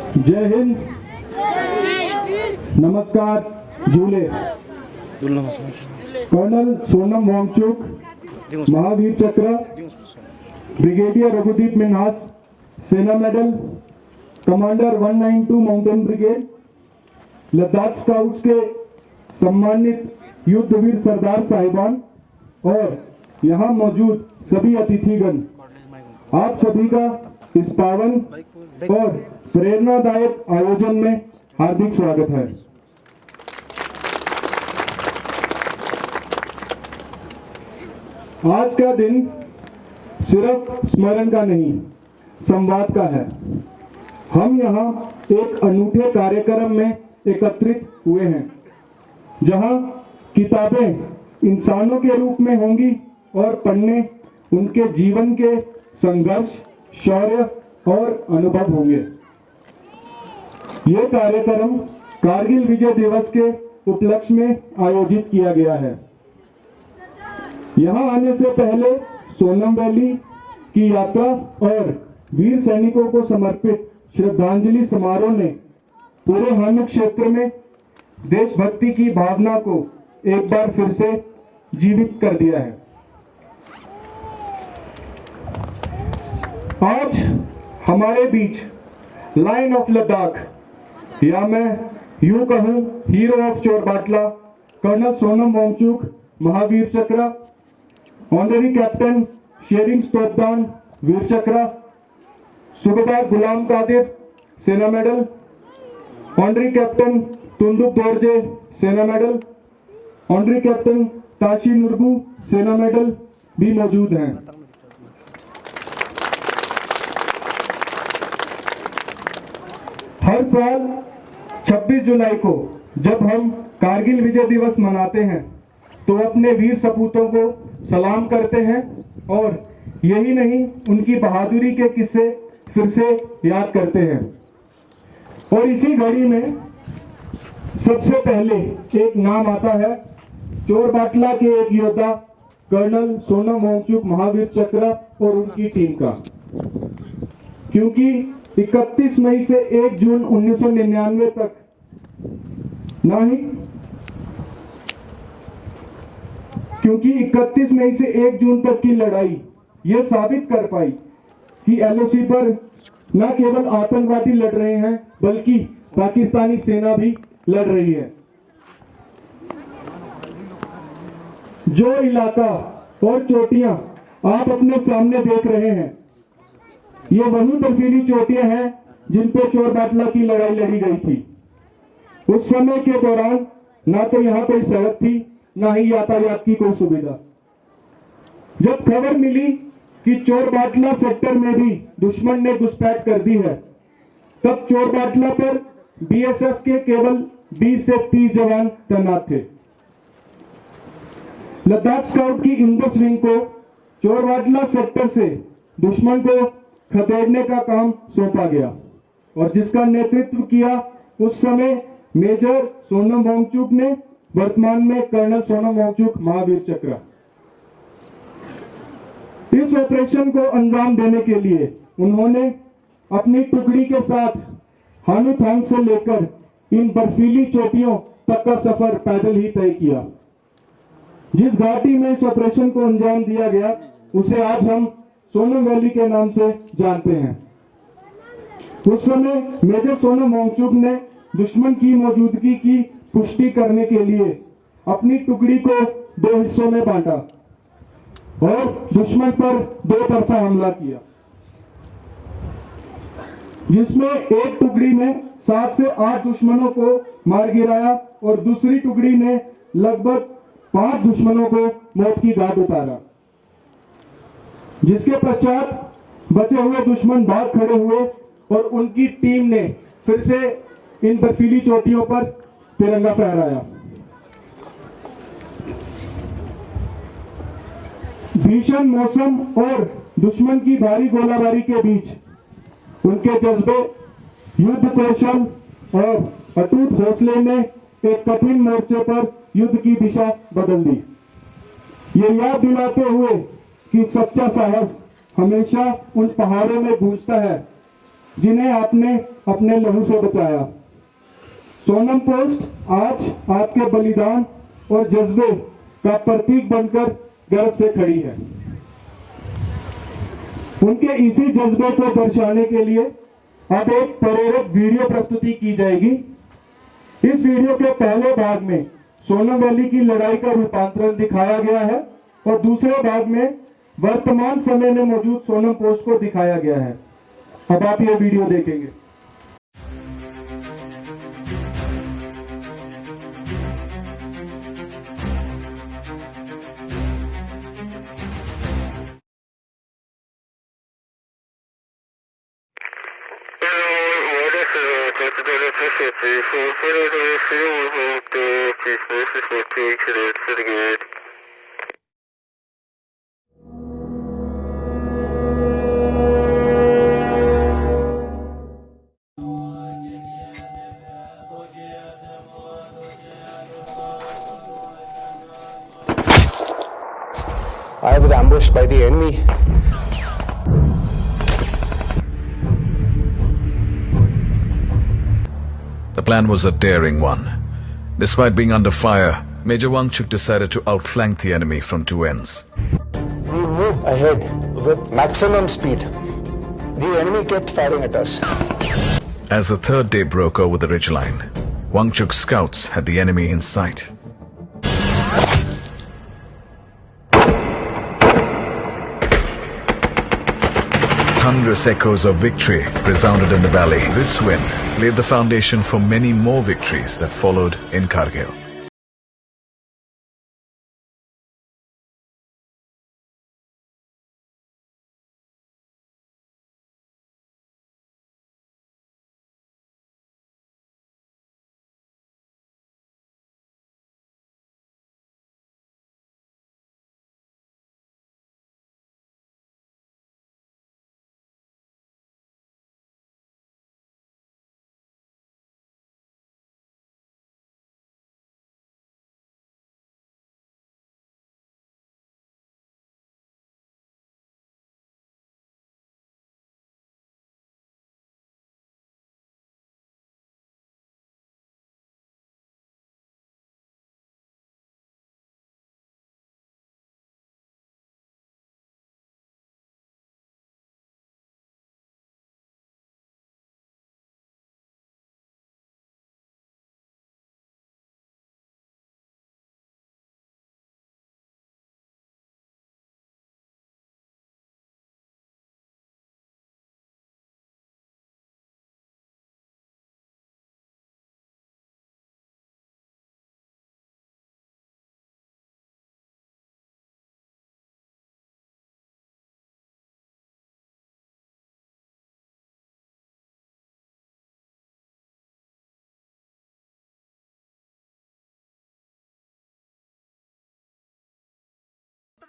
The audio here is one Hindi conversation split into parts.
जय हिंद, नमस्कार, झूले। कर्नल सोनम वांगचुक, महावीर चक्र, brigadier Raghudeep Minhas, Sena medal, commander 192 mountain brigade, Ladakh scouts के सम्मानित युद्धवीर सरदार साहिबान और यहाँ मौजूद सभी अतिथिगण, आप सभी का इस पावन और प्रेरणादायक आयोजन में हार्दिक स्वागत है। आज का दिन सिर्फ स्मरण का नहीं, संवाद का है। हम यहाँ एक अनूठे कार्यक्रम में एकत्रित हुए हैं, जहाँ किताबें इंसानों के रूप में होंगी और पढ़ने उनके जीवन के संघर्ष, शौर्य और अनुभव होंगे। ये कार्यक्रम कारगिल विजय दिवस के उपलक्ष्य में आयोजित किया गया है। यहाँ आने से पहले सोनम वैली की यात्रा और वीर सैनिकों को समर्पित श्रद्धांजलि समारोह ने पूरे हानि क्षेत्र में देशभक्ति की भावना को एक बार फिर से जीवित कर दिया है। आज हमारे बीच लायन ऑफ लद्दाख, या मैं यूं कहूं hero of Chorbatla, colonel Sonam Wangchuk, Mahavir Chakra, honorary captain Tsering तोपदान, Vir Chakra, सूबेदार Ghulam Qadir, Sena medal, honorary captain Tundup Dorje, Sena medal, honorary captain Tashi Nurgu, Sena medal भी मौजूद हैं। हर साल 26 जुलाई को जब हम कारगिल विजय दिवस मनाते हैं तो अपने वीर सपूतों को सलाम करते हैं और यही नहीं, उनकी बहादुरी के किस्से फिर से याद करते हैं। और इसी घड़ी में सबसे पहले एक नाम आता है चोरबाटला के एक योद्धा कर्नल सोनम वांगचुक, महावीर चक्र और उनकी टीम का, क्योंकि 31 मई से 1 जून 1999 तक क्योंकि 31 मई से 1 जून तक की लड़ाई यह साबित कर पाई कि एलओसी पर न केवल आतंकवादी लड़ रहे हैं बल्कि पाकिस्तानी सेना भी लड़ रही है। जो इलाका और चोटियां आप अपने सामने देख रहे हैं, ये वही बर्फीली चोटियां हैं जिन पे चोरबाटला की लड़ाई लड़ी गई थी। उस समय के दौरान ना तो यहाँ कोई सड़क थी, ना ही यातायात की कोई सुविधा। जब खबर मिली कि चोरबाटला सेक्टर में भी दुश्मन ने घुसपैठ कर दी है, तब चोरबाटला पर बीएसएफ के केवल 20 से 30 जवान तैनात थे। लद्दाख स्काउट की इंडस विंग को चोरबाटला सेक्टर से दुश्मन को खदेड़ने का काम सौंपा गया और जिसका नेतृत्व किया उस समय मेजर सोनम वांगचुक ने, वर्तमान में कर्नल सोनम वांगचुक, महावीर चक्र। इस ऑपरेशन को अंजाम देने के लिए उन्होंने अपनी टुकड़ी के साथ हानुथांग से लेकर इन बर्फीली चोटियों तक का सफर पैदल ही तय किया। जिस घाटी में इस ऑपरेशन को अंजाम दिया गया उसे आज हम सोनम वैली के नाम से जानते हैं। उस समय मेजर सोनम वांगचुक ने दुश्मन की मौजूदगी की पुष्टि करने के लिए अपनी टुकड़ी को 2 हिस्सों में बांटा और दुश्मन पर 2 तरफा हमला किया, जिसमें एक टुकड़ी ने 7 से 8 दुश्मनों को मार गिराया और दूसरी टुकड़ी ने लगभग 5 दुश्मनों को मौत की घाट उतारा। जिसके पश्चात बचे हुए दुश्मन भाग खड़े हुए और उनकी टीम ने फिर से इन बर्फीली चोटियों पर तिरंगा फहराया। भीषण मौसम और दुश्मन की भारी गोलाबारी के बीच उनके जज्बे, युद्ध कौशल और अटूट हौसले ने एक कठिन मोर्चे पर युद्ध की दिशा बदल दी। ये याद दिलाते हुए कि सच्चा साहस हमेशा उन पहाड़ों में गूंजता है जिन्हें आपने अपने लहू से बचाया। सोनम पोस्ट आज आपके बलिदान और जज्बे का प्रतीक बनकर गर्व से खड़ी है। उनके इसी जज्बे को दर्शाने के लिए अब एक प्रेरक वीडियो प्रस्तुति की जाएगी। इस वीडियो के पहले भाग में सोनम वैली की लड़ाई का रूपांतरण दिखाया गया है और दूसरे भाग में वर्तमान समय में मौजूद सोनम पोस्ट को दिखाया गया है। अब आप ये वीडियो देखेंगे। I was ambushed by the enemy. The plan was a daring one. Despite being under fire, Major Wangchuk decided to outflank the enemy from two ends. We moved ahead with maximum speed. The enemy kept firing at us. As the third day broke over the ridgeline, Wangchuk's scouts had the enemy in sight. Thunderous echoes of victory resounded in the valley. This win laid the foundation for many more victories that followed in Kargil.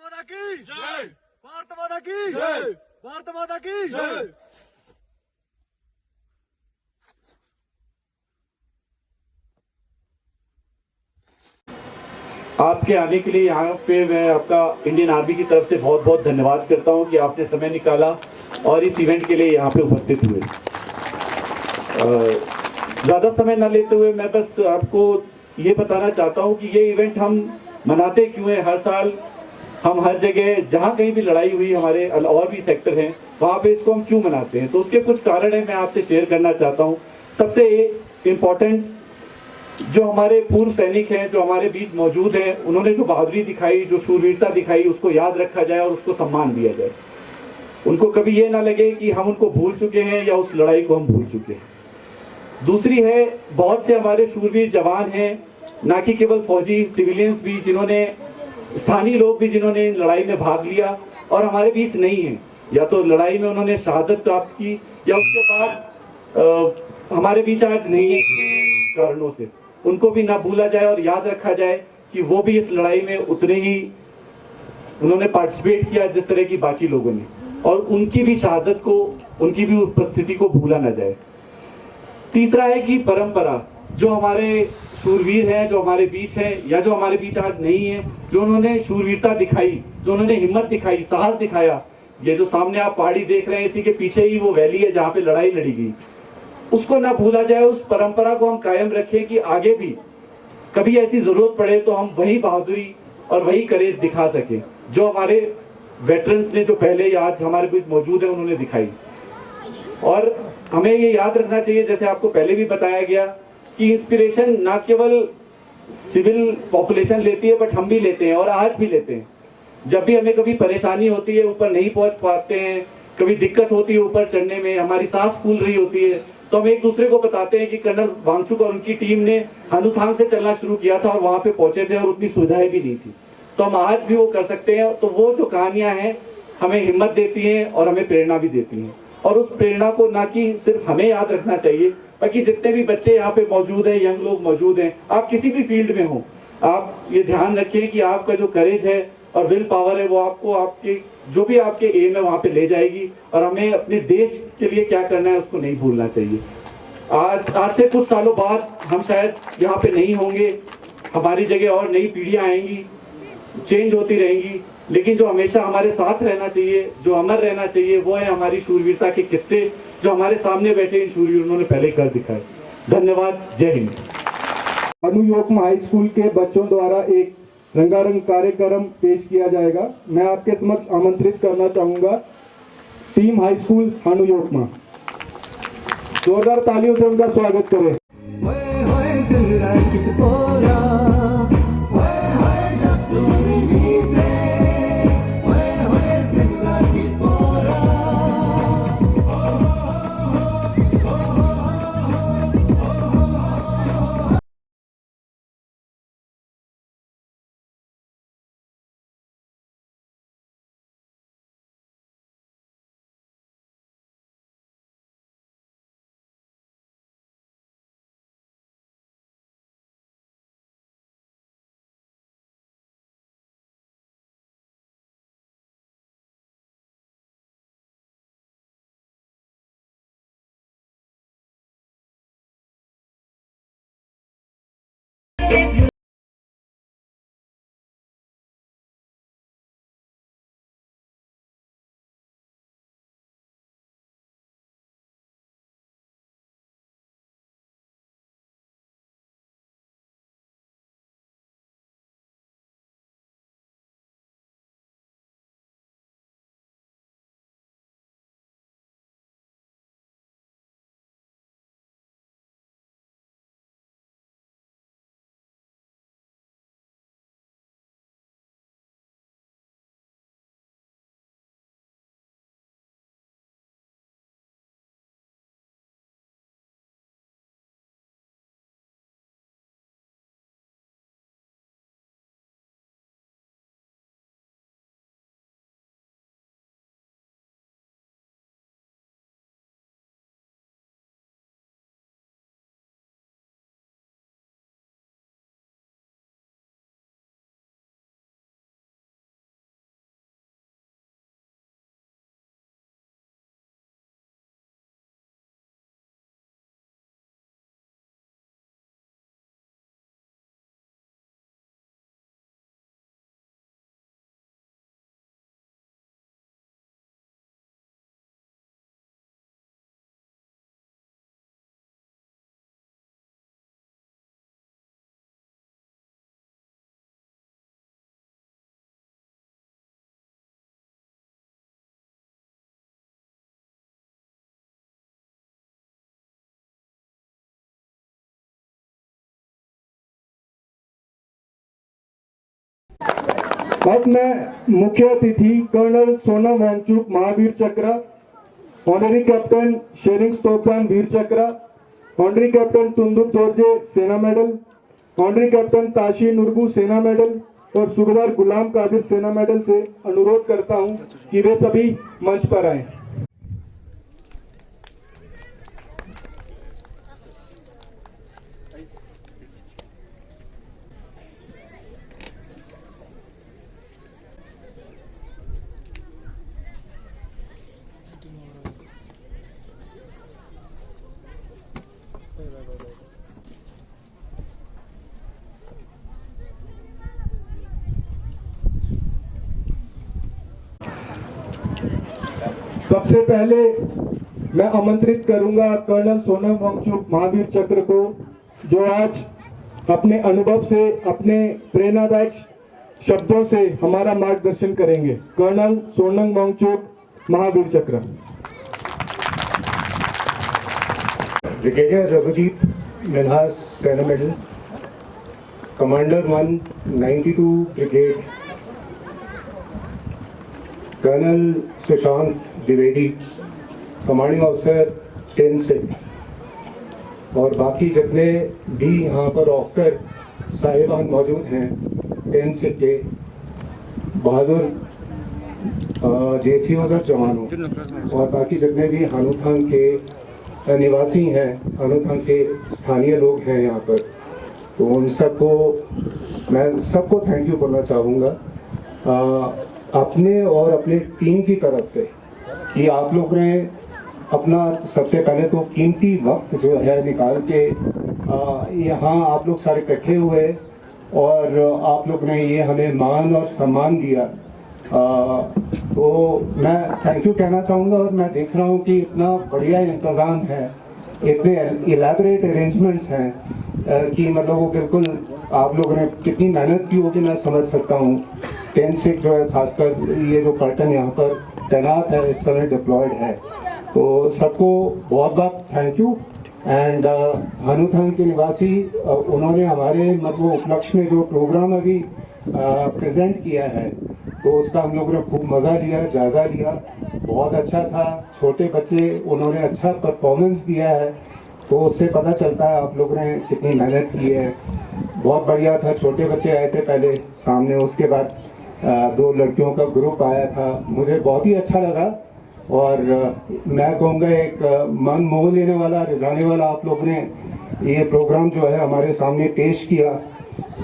माता की जय, भारत माता की जय, भारत माता की जय। आपके आने के लिए यहाँ पे मैं आपका इंडियन आर्मी की तरफ से बहुत बहुत धन्यवाद करता हूँ कि आपने समय निकाला और इस इवेंट के लिए यहाँ पे उपस्थित हुए। ज़्यादा समय ना लेते हुए मैं बस आपको ये बताना चाहता हूँ कि ये इवेंट हम मनाते क्यों हैं। हर साल हम हर जगह जहाँ कहीं भी लड़ाई हुई हमारे और भी सेक्टर हैं वहाँ पे इसको हम क्यों मनाते हैं, तो उसके कुछ कारण है मैं आपसे शेयर करना चाहता हूँ। सबसे इम्पोर्टेंट, जो हमारे पूर्व सैनिक हैं जो हमारे बीच मौजूद हैं, उन्होंने जो बहादुरी दिखाई, जो शूरवीरता दिखाई, उसको याद रखा जाए और उसको सम्मान दिया जाए। उनको कभी ये ना लगे कि हम उनको भूल चुके हैं या उस लड़ाई को हम भूल चुके हैं। दूसरी है, बहुत से हमारे शूरवीर जवान हैं, ना कि केवल फौजी, सिविलियंस भी, जिन्होंने स्थानीय लोग भी जिन्होंने लड़ाई में भाग लिया और हमारे बीच नहीं है, या तो लड़ाई में उन्होंने शहादत प्राप्त की या उसके बाद हमारे बीच आज नहीं है कारणों से। उनको भी ना भूला जाए और याद रखा जाए कि वो भी इस लड़ाई में उतने ही उन्होंने पार्टिसिपेट किया जिस तरह की बाकी लोगों ने, और उनकी भी शहादत को, उनकी भी उपस्थिति को भूला ना जाए। तीसरा है कि परंपरा, जो हमारे शूरवीर हैं जो हमारे बीच हैं या जो हमारे बीच आज नहीं है, जो उन्होंने शूरवीरता दिखाई, जो उन्होंने हिम्मत दिखाई, साहस दिखाया, ये जो सामने आप पहाड़ी देख रहे हैं, इसी के पीछे ही वो वैली है जहाँ पे लड़ाई लड़ी गई। उसको ना भूला जाए, उस परंपरा को हम कायम रखें कि आगे भी कभी ऐसी जरूरत पड़े तो हम वही बहादुरी और वही करेज दिखा सके जो हमारे वेटरन्स ने, जो पहले आज हमारे बीच मौजूद है, उन्होंने दिखाई। और हमें ये याद रखना चाहिए, जैसे आपको पहले भी बताया गया, कि इंस्पिरेशन ना केवल सिविल पॉपुलेशन लेती है, बट हम भी लेते हैं और आज भी लेते हैं। जब भी हमें कभी परेशानी होती है, ऊपर नहीं पहुंच पाते हैं, कभी दिक्कत होती है ऊपर चढ़ने में, हमारी सांस फूल रही होती है, तो हम एक दूसरे को बताते हैं कि कर्नल वांगचुक और उनकी टीम ने हानुथांग से चलना शुरू किया था और वहां पे पहुंचे थे और उतनी सुविधाएं भी नहीं थी, तो हम आज भी वो कर सकते हैं। तो वो जो कहानियां हैं हमें हिम्मत देती हैं और हमें प्रेरणा भी देती हैं, और उस प्रेरणा को ना कि सिर्फ हमें याद रखना चाहिए, बाकी जितने भी बच्चे यहाँ पे मौजूद हैं, यंग लोग मौजूद हैं, आप किसी भी फील्ड में हो, आप ये ध्यान रखिए कि आपका जो करेज है और विल पावर है वो आपको आपके जो भी आपके एम है वहां पे ले जाएगी, और हमें अपने देश के लिए क्या करना है उसको नहीं भूलना चाहिए। आज से कुछ सालों बाद हम शायद यहाँ पे नहीं होंगे, हमारी जगह और नई पीढ़ियां आएंगी, चेंज होती रहेंगी, लेकिन जो हमेशा हमारे साथ रहना चाहिए, जो अमर रहना चाहिए, वो है हमारी शूरवीरता के किस्से जो हमारे सामने बैठे इन शूरवीरों ने पहले कर दिखाए। धन्यवाद। जय हिंद। हनुयोकमा हाई स्कूल के बच्चों द्वारा एक रंगारंग कार्यक्रम पेश किया जाएगा। मैं आपके समक्ष आमंत्रित करना चाहूंगा टीम हाई स्कूल हनुयोकमा। जोरदार तालियों से उनका स्वागत करें। अब मैं मुख्य अतिथि कर्नल सोनम वांगचुक महावीर चक्र, ऑनरी कैप्टन शेरिंग स्टोपान वीर चक्र, ऑनरी कैप्टन तुंदुप जोर्जे सेना medal, honorary captain Tashi Nurbu Sena medal और सूबेदार गुलाम कादिर सेना मेडल से अनुरोध करता हूं कि वे सभी मंच पर आए। सबसे पहले मैं आमंत्रित करूंगा कर्नल सोनम वांगचुक महावीर चक्र को, जो आज अपने अनुभव से, अपने प्रेरणादायक शब्दों से हमारा मार्गदर्शन करेंगे। कर्नल सोनम वांगचुक महावीर चक्र। Brigadier Raghujit Minhas Sena medal, commander 192 brigade colonel Sushant Dwivedi, commanding officer 10 से, और बाकी जितने भी यहाँ पर ऑफिसर साहिबान मौजूद हैं 10 से के बहादुर JCOs जवानों, और बाकी जितने भी हानूथांग के निवासी हैं, हानूथांग के स्थानीय लोग हैं यहाँ पर, तो उन सबको मैं सबको थैंक यू बोलना चाहूँगा अपने और अपने टीम की तरफ से, कि आप लोग ने अपना सबसे पहले तो कीमती वक्त जो है निकाल के यहाँ आप लोग सारे इकट्ठे हुए और आप लोग ने ये हमें मान और सम्मान दिया। तो मैं थैंक यू कहना चाहूँगा। और मैं देख रहा हूँ कि इतना बढ़िया इंतज़ाम है, इतने इलेबोरेट अरेंजमेंट्स हैं कि मतलब वो बिल्कुल आप लोगों ने कितनी मेहनत की होगी मैं समझ सकता हूँ। 10 से जो है खासकर ये जो कर्टन यहाँ पर तैनात है, इस समय डिप्लॉयड है, तो सबको बहुत बहुत थैंक यू। एंड हानूथांग के निवासी उन्होंने हमारे मतलब उपलक्ष्य में जो प्रोग्राम अभी प्रेजेंट किया है, तो उसका हम लोगों ने खूब मज़ा लिया, जायज़ा लिया, बहुत अच्छा था। छोटे बच्चे उन्होंने अच्छा परफॉर्मेंस दिया है, तो उससे पता चलता है आप लोगों ने कितनी मेहनत की है। बहुत बढ़िया था। छोटे बच्चे आए थे पहले सामने, उसके बाद 2 लड़कियों का ग्रुप आया था, मुझे बहुत ही अच्छा लगा। और मैं कहूँगा एक मन मोह लेने वाला, रिझाने वाला आप लोगों ने ये प्रोग्राम जो है हमारे सामने पेश किया,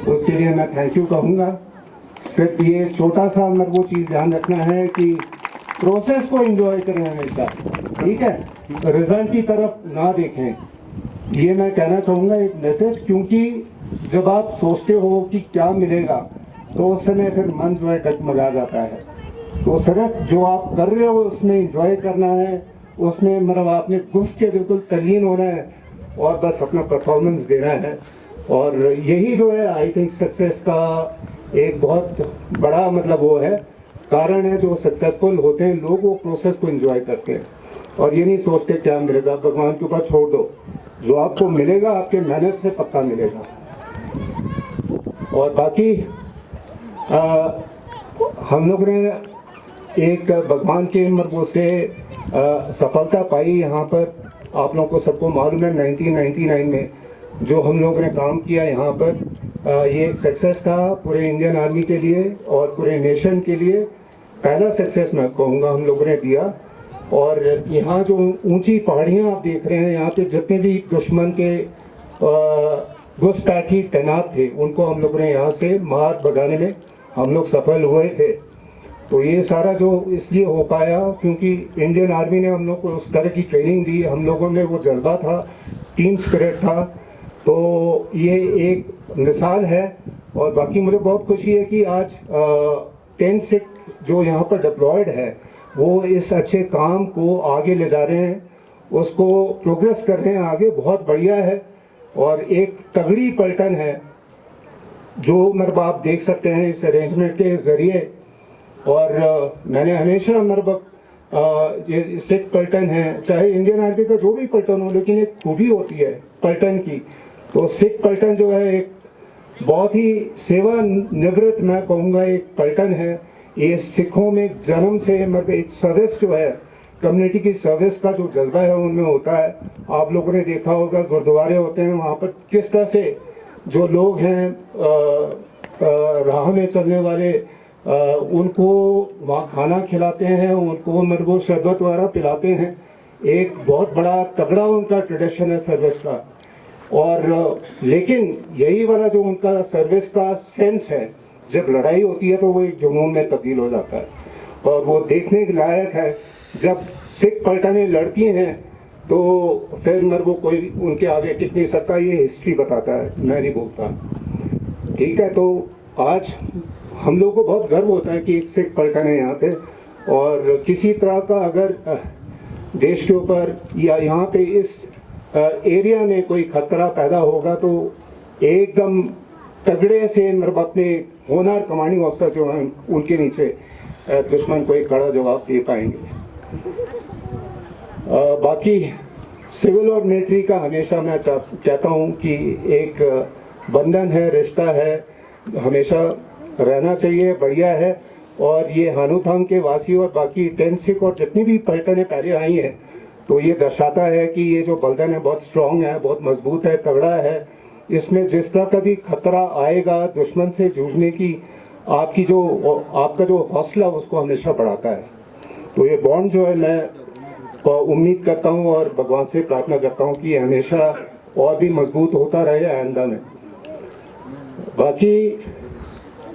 उसके लिए मैं थैंक यू कहूँगा। सिर्फ ये छोटा सा मतलब वो चीज़ ध्यान रखना है कि प्रोसेस को एंजॉय करें हमेशा, ठीक है, रिजल्ट की तरफ ना देखें, ये मैं कहना चाहूँगा एक मैसेज। क्योंकि जब आप सोचते हो कि क्या मिलेगा, तो उस समय फिर मन जो है डगमगा जाता है। तो सिर्फ जो आप कर रहे हो उसमें एंजॉय करना है, उसमें मतलब आपने घुस के बिल्कुल तल्लीन होना है और बस अपना परफॉर्मेंस देना है। और यही जो है आई थिंक सक्सेस का एक बहुत बड़ा मतलब वो है, कारण है। जो सक्सेसफुल होते हैं लोग वो प्रोसेस को एंजॉय करते हैं और ये नहीं सोचते क्या मिलेगा, भगवान के ऊपर छोड़ दो, जो आपको मिलेगा आपके मेहनत से पक्का मिलेगा। और बाकी हम लोग ने एक भगवान के मर्बों से सफलता पाई यहाँ पर। आप लोगों को सबको मालूम है 1999 में जो हम लोगों ने काम किया यहाँ पर, ये एक सक्सेस था पूरे इंडियन आर्मी के लिए और पूरे नेशन के लिए। पहला सक्सेस मैं कहूँगा हम लोगों ने दिया। और यहाँ जो ऊंची पहाड़ियाँ आप देख रहे हैं, यहाँ पे जितने भी दुश्मन के घुसपैठी तैनात थे, उनको हम लोगों ने यहाँ से मार भगाने में हम लोग सफल हुए थे। तो ये सारा जो इसलिए हो पाया क्योंकि इंडियन आर्मी ने हम लोग को उस तरह की ट्रेनिंग दी, हम लोगों में वो जज्बा था, टीम स्पिरिट था। तो ये एक मिसाल है। और बाकी मुझे बहुत खुशी है कि आज 10 सिख जो यहाँ पर डिप्लॉयड है वो इस अच्छे काम को आगे ले जा रहे हैं, उसको प्रोग्रेस कर रहे हैं आगे, बहुत बढ़िया है। और एक तगड़ी पलटन है जो मतलब आप देख सकते हैं इस अरेंजमेंट के जरिए। और मैंने हमेशा मतलब ये सिख पलटन है, चाहे इंडियन आर्मी का जो भी पलटन हो, लेकिन एक खूबी होती है पलटन की। तो सिख पलटन जो है एक बहुत ही सेवानिवृत्त मैं कहूँगा एक पलटन है। ये सिखों में जन्म से मतलब एक सर्विस जो है, कम्युनिटी की सर्विस का जो जज्बा है उनमें होता है। आप लोगों ने देखा होगा गुरुद्वारे होते हैं, वहाँ पर किस तरह से जो लोग हैं राह में चलने वाले उनको वहाँ खाना खिलाते हैं, उनको मतलब शरबत वगैरह पिलाते हैं। एक बहुत बड़ा तगड़ा उनका ट्रेडिशन है सर्विस का। और लेकिन यही वाला जो उनका सर्विस का सेंस है, जब लड़ाई होती है तो वो एक जुनून में तब्दील हो जाता है और वो देखने के लायक है। जब सिख पलटनें लड़ती हैं तो फिर मतलब वो कोई उनके आगे कितनी सत्ता, ये हिस्ट्री बताता है, मैं नहीं बोलता, ठीक है। तो आज हम लोग को बहुत गर्व होता है कि एक सिख पलटन है यहाँ पे और किसी तरह का अगर देश के ऊपर या यहाँ पे इस एरिया में कोई खतरा पैदा होगा तो एकदम तगड़े से मतलब अपने होनहार कमांडिंग ऑफिसर जो हैं उनके नीचे दुश्मन को एक कड़ा जवाब दे पाएंगे। बाकी सिविल और मिलिट्री का हमेशा मैं कहता हूँ कि एक बंधन है, रिश्ता है, हमेशा रहना चाहिए, बढ़िया है। और ये हानूथांग के वासी और बाकी 10 सिख और जितनी भी पर्यटन पहले आई हैं तो ये दर्शाता है कि ये जो बंधन है बहुत स्ट्रांग है, बहुत मजबूत है, तगड़ा है। इसमें जिस तरह का भी खतरा आएगा दुश्मन से जूझने की आपका जो हौसला उसको हमेशा बढ़ाता है। तो ये बॉन्ड जो है मैं उम्मीद करता हूँ और भगवान से प्रार्थना करता हूँ कि हमेशा और भी मजबूत होता रहे आइंदा में। बाकी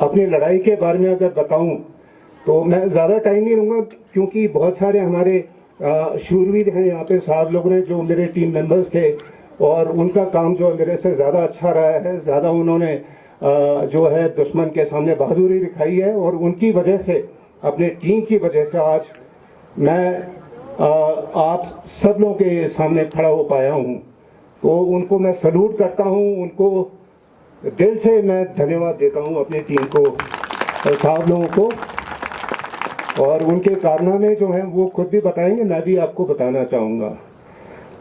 अपनी लड़ाई के बारे में अगर बताऊं तो मैं ज़्यादा टाइम नहीं लूँगा क्योंकि बहुत सारे हमारे शूरवीर हैं यहाँ पे साहब लोग ने जो मेरे टीम मेंबर्स थे और उनका काम जो मेरे से ज़्यादा अच्छा रहा है, ज़्यादा उन्होंने जो है दुश्मन के सामने बहादुरी दिखाई है और उनकी वजह से, अपने टीम की वजह से आज मैं आप सब लोगों के सामने खड़ा हो पाया हूँ। तो उनको मैं सल्यूट करता हूँ, उनको दिल से मैं धन्यवाद देता हूँ अपनी टीम को, साहब लोगों को। और उनके कारनामे जो हैं वो खुद भी बताएंगे, मैं भी आपको बताना चाहूँगा।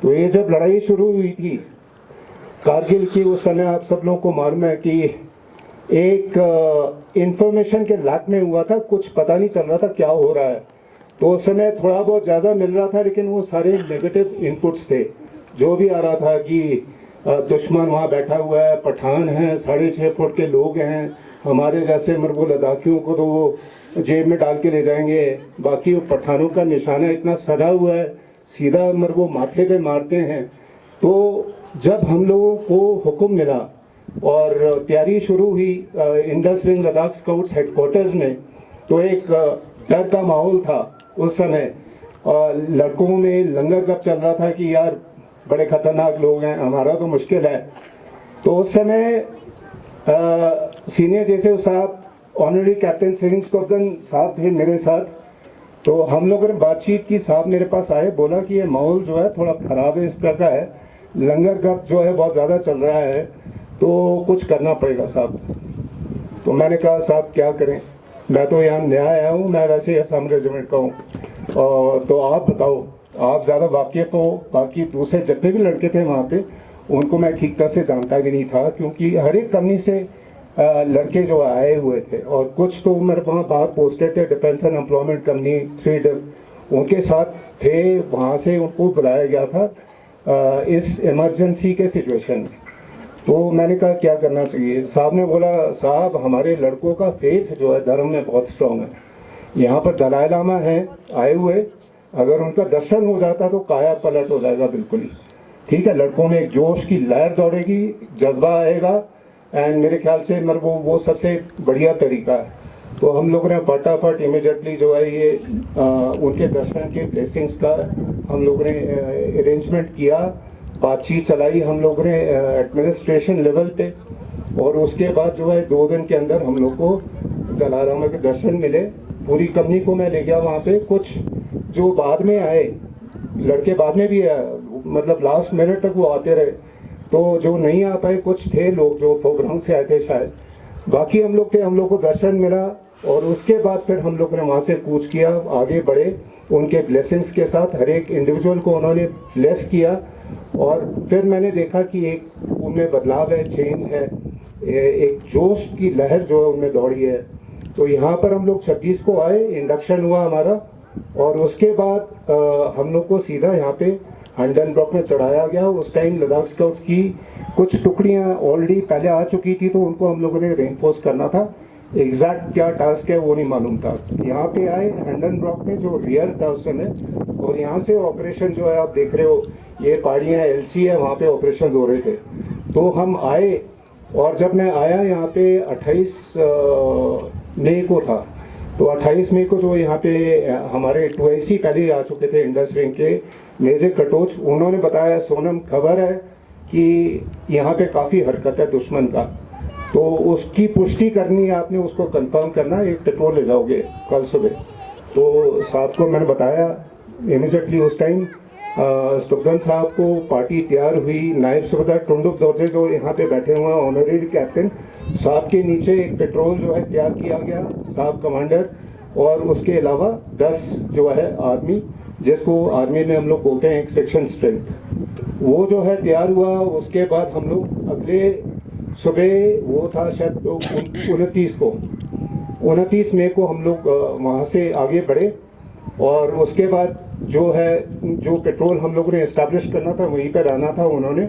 तो ये जब लड़ाई शुरू हुई थी कारगिल की, उस समय आप सब लोगों को मालूम है कि एक इंफॉर्मेशन के लैक में हुआ था, कुछ पता नहीं चल रहा था क्या हो रहा है। तो उस समय थोड़ा बहुत ज़्यादा मिल रहा था लेकिन वो सारे नेगेटिव इनपुट्स थे। जो भी आ रहा था कि दुश्मन वहाँ बैठा हुआ है, पठान हैं, 6.5 फुट के लोग हैं, हमारे जैसे मरबू लद्दाखियों को तो वो जेब में डाल के ले जाएंगे, बाकी वो पठानों का निशाना इतना सजा हुआ है, सीधा मरबू माथे पे मारते हैं। तो जब हम लोगों को हुक्म मिला और तैयारी शुरू हुई Indus wing Ladakh scouts headquarters में, तो एक डर का माहौल था उस समय। लड़कों में लंगर कब चल रहा था कि यार बड़े खतरनाक लोग हैं, हमारा तो मुश्किल है। तो उस समय सीनियर जैसे साहब ऑनरेरी कैप्टन सेविंग्स कप्तान साहब थे मेरे साथ। तो हम लोगों ने बातचीत की, साहब मेरे पास आए, बोला कि ये माहौल जो है थोड़ा ख़राब है, इस तरह का है, लंगर कब जो है बहुत ज़्यादा चल रहा है, तो कुछ करना पड़ेगा साहब। तो मैंने कहा साहब क्या करें, मैं तो यहाँ नया आया हूँ, मैं वैसे असम रेजिमेंट का हूँ, तो आप बताओ, आप ज़्यादा वाकिफ हो। बाकी दूसरे जितने भी लड़के थे वहाँ पे उनको मैं ठीक तरह से जानता भी नहीं था क्योंकि हर एक कंपनी से लड़के जो आए हुए थे और कुछ तो मेरे वहाँ बाहर पोस्टेड थे, डिफेंस एंड एम्प्लॉयमेंट कंपनी 3 उनके साथ थे, वहाँ से उनको बुलाया गया था इस इमरजेंसी के सिचुएशन में। तो मैंने कहा क्या करना चाहिए। साहब ने बोला साहब हमारे लड़कों का फेथ जो है धर्म में बहुत स्ट्रांग है, यहाँ पर दलाई लामा हैं आए हुए, अगर उनका दर्शन हो जाता तो काया पलट हो जाएगा बिल्कुल ही। ठीक है, लड़कों में एक जोश की लहर दौड़ेगी, जज्बा आएगा एंड मेरे ख्याल से मतलब वो सबसे बढ़िया तरीका है। तो हम लोगों ने फटाफट इमीडिएटली जो है ये उनके दर्शन के ब्लेसिंग्स का हम लोगों ने अरेंजमेंट किया, बातचीत चलाई हम लोगों ने एडमिनिस्ट्रेशन लेवल पे। और उसके बाद जो है 2 दिन के अंदर हम लोग को दलाई लामा के दर्शन मिले। पूरी कंपनी को मैं ले गया वहाँ पे। कुछ जो बाद में आए लड़के बाद में भी मतलब लास्ट मिनट तक वो आते रहे, तो जो नहीं आ पाए कुछ थे लोग जो प्रोग्राम से आए थे शायद, बाकी हम लोग थे, हम लोग को दर्शन मिला। और उसके बाद फिर हम लोग ने वहाँ से कूच किया, आगे बढ़े उनके ब्लेसिंग्स के साथ, हर एक इंडिविजुअल को उन्होंने ब्लेस किया। और फिर मैंने देखा कि एक उनमें बदलाव है, चेंज है, एक जोश की लहर जो है उनमें दौड़ी है। तो यहाँ पर हम लोग 26 को आए, इंडक्शन हुआ हमारा और उसके बाद हम लोग को सीधा यहाँ पे हिंडनब्रोक में चढ़ाया गया। उस टाइम लद्दाख स्काउट्स की कुछ टुकड़ियाँ ऑलरेडी पहले आ चुकी थी तो उनको हम लोगों ने रेनफोर्स करना था। एग्जैक्ट क्या टास्क है वो नहीं मालूम था। यहाँ पे आए हिंडनब्रोक में जो रियर था उस समय, और यहाँ से ऑपरेशन जो है आप देख रहे हो, ये पहाड़ियाँ LC है, वहाँ पे ऑपरेशन हो रहे थे। तो हम आए और जब मैं आया यहाँ पे 28 मई को था, तो 28 मई को जो यहाँ पे हमारे 2IC पहले आ चुके थे इंडस विंग के मेजर कटोच, उन्होंने बताया सोनम खबर है कि यहाँ पे काफ़ी हरकत है दुश्मन का, तो उसकी पुष्टि करनी है आपने, उसको कंफर्म करना, एक पेट्रोल ले जाओगे कल सुबह। तो साहब को मैंने बताया इमीडिएटली उस टाइम स्तुगदन साहब को पार्टी तैयार हुई, नायब सूबेदार टुंडुक दौरे जो यहाँ पे बैठे हुए हैं ऑनरेरी कैप्टन साहब के नीचे एक पेट्रोल जो है तैयार किया गया, साहब कमांडर, और उसके अलावा 10 जो है आर्मी, जिसको आर्मी में हम लोग बोलते हैं एक सेक्शन स्ट्रेंथ, वो जो है तैयार हुआ। उसके बाद हम लोग अगले सुबह, वो था शायद 29 मई को हम लोग वहाँ से आगे बढ़े, और उसके बाद जो पेट्रोल हम लोगों ने एस्टैब्लिश करना था वहीं पर रहना था। उन्होंने